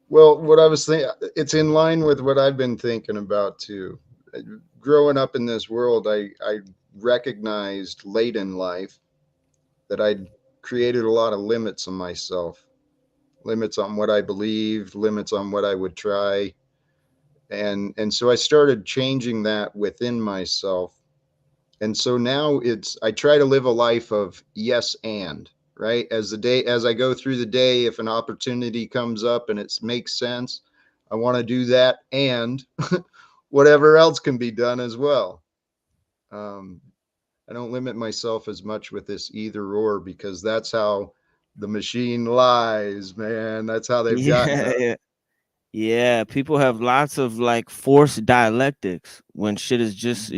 Well, what I was thinking, it's in line with what I've been thinking about too. growing up in this world, I recognized late in life that I'd created a lot of limits on myself, limits on what I believed, limits on what I would try. And so I started changing that within myself. And so now I try to live a life of yes and, right? As I go through the day, if an opportunity comes up and it makes sense, I want to do that and whatever else can be done as well. Um, I don't limit myself as much with this either or, because that's how the machine lies, man. That's how they've gotten Yeah, us. yeah. Yeah, people have lots of like forced dialectics when shit is just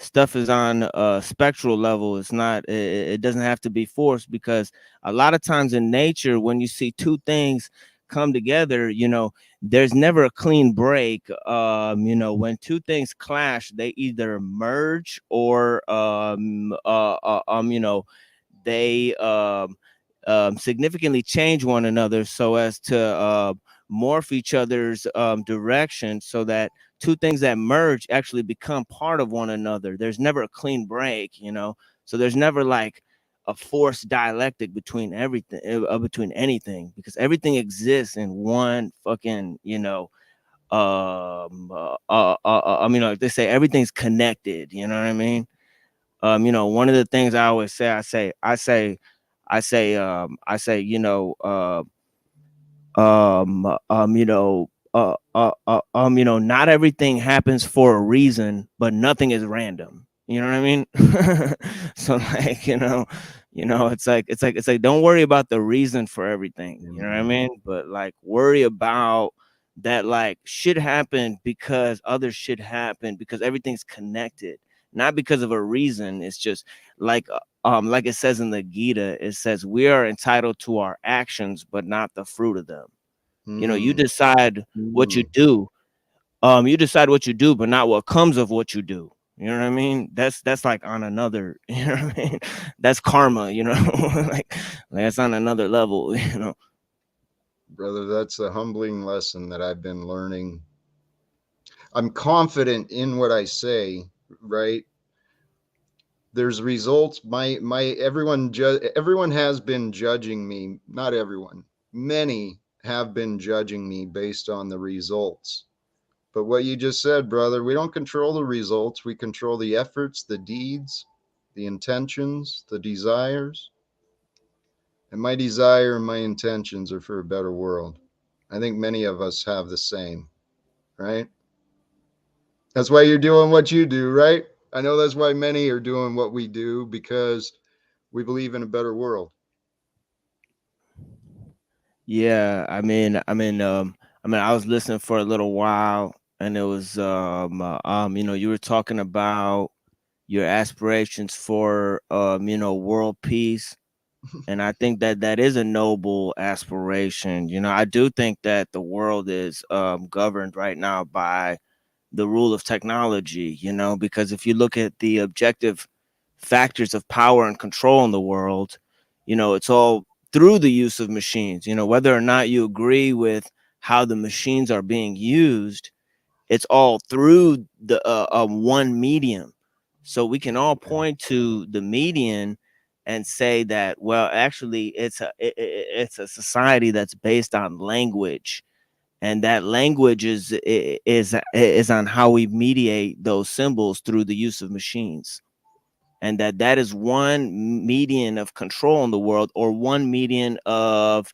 stuff is on a spectral level. It's not it doesn't have to be forced, because a lot of times in nature when you see two things come together, there's never a clean break. When two things clash, they either merge or they significantly change one another so as to morph each other's direction, so that two things that merge actually become part of one another. There's never a clean break, so there's never like a forced dialectic between everything, between anything, because everything exists in one fucking, like they say, everything's connected. You know what I mean? One of the things I always say, I say, not everything happens for a reason, but nothing is random. You know what I mean? So like, it's like don't worry about the reason for everything. You know what I mean? But like worry about that, like shit happened because other shit happened, because everything's connected, not because of a reason. It's just like it says in the Gita, it says we are entitled to our actions, but not the fruit of them. You decide what you do. You decide what you do, but not what comes of what you do. You know what I mean? That's like on another, you know what I mean? That's karma, like that's on another level, Brother, that's a humbling lesson that I've been learning. I'm confident in what I say, right? There's results. Everyone has been judging me. Not everyone. Many have been judging me based on the results. But what you just said, brother, we don't control the results. We control the efforts, the deeds, the intentions, the desires. And my desire and my intentions are for a better world. I think many of us have the same, right? That's why you're doing what you do, right? I know that's why many are doing what we do, because we believe in a better world. Yeah, I was listening for a little while, and it was you were talking about your aspirations for world peace. And I think that that is a noble aspiration. I do think that the world is governed right now by the rule of technology, because if you look at the objective factors of power and control in the world, it's all through the use of machines. Whether or not you agree with how the machines are being used, it's all through the one medium. So we can all point to the median and say that, well, actually it's a society that's based on language, and that language is on how we mediate those symbols through the use of machines, and that is one median of control in the world, or one median of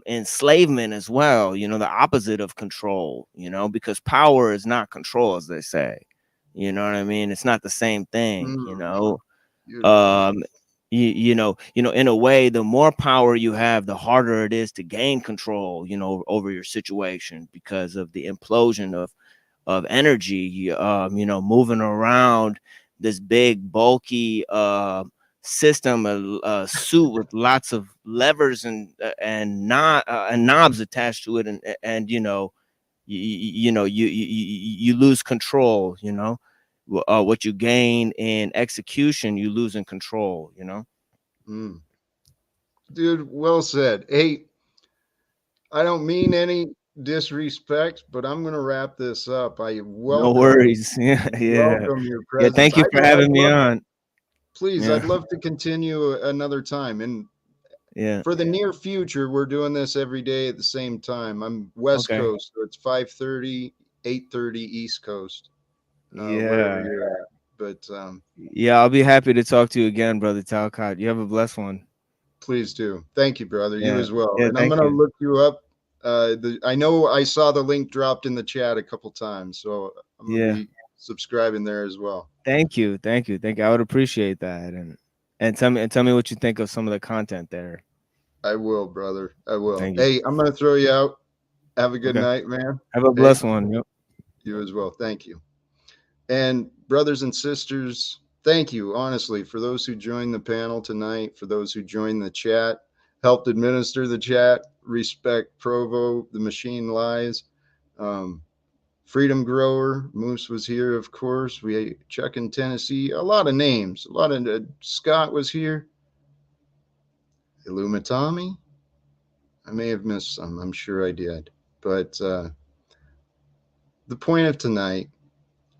enslavement as well, the opposite of control, because power is not control, as they say. You know what I mean? It's not the same thing. Beautiful. In a way, the more power you have, the harder it is to gain control, over your situation, because of the implosion of energy, moving around this big bulky system, a suit with lots of levers and knobs attached to it, and you lose control. What you gain in execution, you lose in control. Dude, well said. Hey, I don't mean any disrespect, but I'm going to wrap this up. I No welcome, worries. Yeah, yeah. welcome your Yeah, presence. thank you for having me on. Please, Yeah. I'd love to continue another time. And Yeah. for the near future, we're doing this every day at the same time. I'm West Okay. Coast, so it's 5:30, 8:30 East Coast, wherever Yeah. you're at. But Yeah, I'll be happy to talk to you again, brother Talcott. You have a blessed one. please do. Thank you, brother. You Yeah. as well. Yeah, And I'm thank going to you. look you up. I know I saw the link dropped in the chat a couple times, so I'm going to Yeah. be subscribing there as well. Thank you. Thank you. Thank you. I would appreciate that. And tell me what you think of some of the content there. I will, brother. I will. Thank you. Hey, I'm going to throw you out. Have a good Okay. night, man. Have a blessed one. Yep. You as well. Thank you. And brothers and sisters, thank you, honestly, for those who joined the panel tonight, for those who joined the chat, helped administer the chat, Respect Provo, The Machine Lies, Freedom Grower, Moose was here, of course. We Chuck in Tennessee, a lot of names, a lot of Scott was here. Illumitami, I may have missed some. I'm sure I did. But the point of tonight,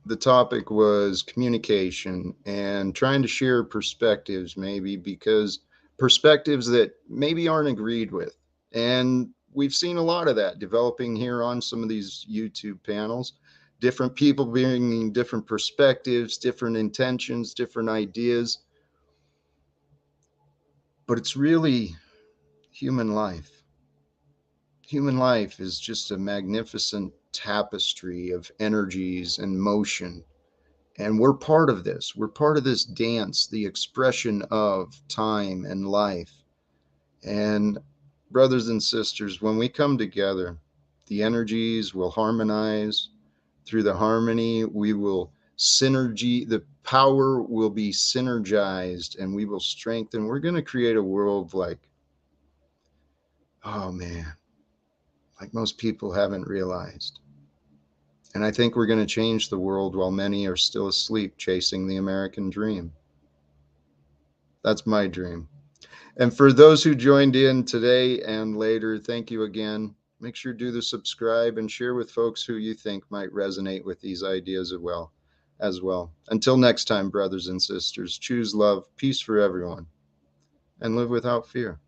the topic was communication and trying to share perspectives, maybe because perspectives that maybe aren't agreed with. And we've seen a lot of that developing here on some of these YouTube panels. Different people bringing different perspectives, different intentions, different ideas. But it's really human life. Human life is just a magnificent tapestry of energies and motion. And we're part of this. We're part of this dance, the expression of time and life. And brothers and sisters, when we come together, the energies will harmonize. Through the harmony, we will synergy, the power will be synergized and we will strengthen. We're going to create a world like, oh man, like most people haven't realized. And I think we're going to change the world while many are still asleep chasing the American dream. That's my dream. And for those who joined in today and later, thank you again. Make sure to do the subscribe and share with folks who you think might resonate with these ideas as well. Until next time, brothers and sisters, choose love, peace for everyone, and live without fear.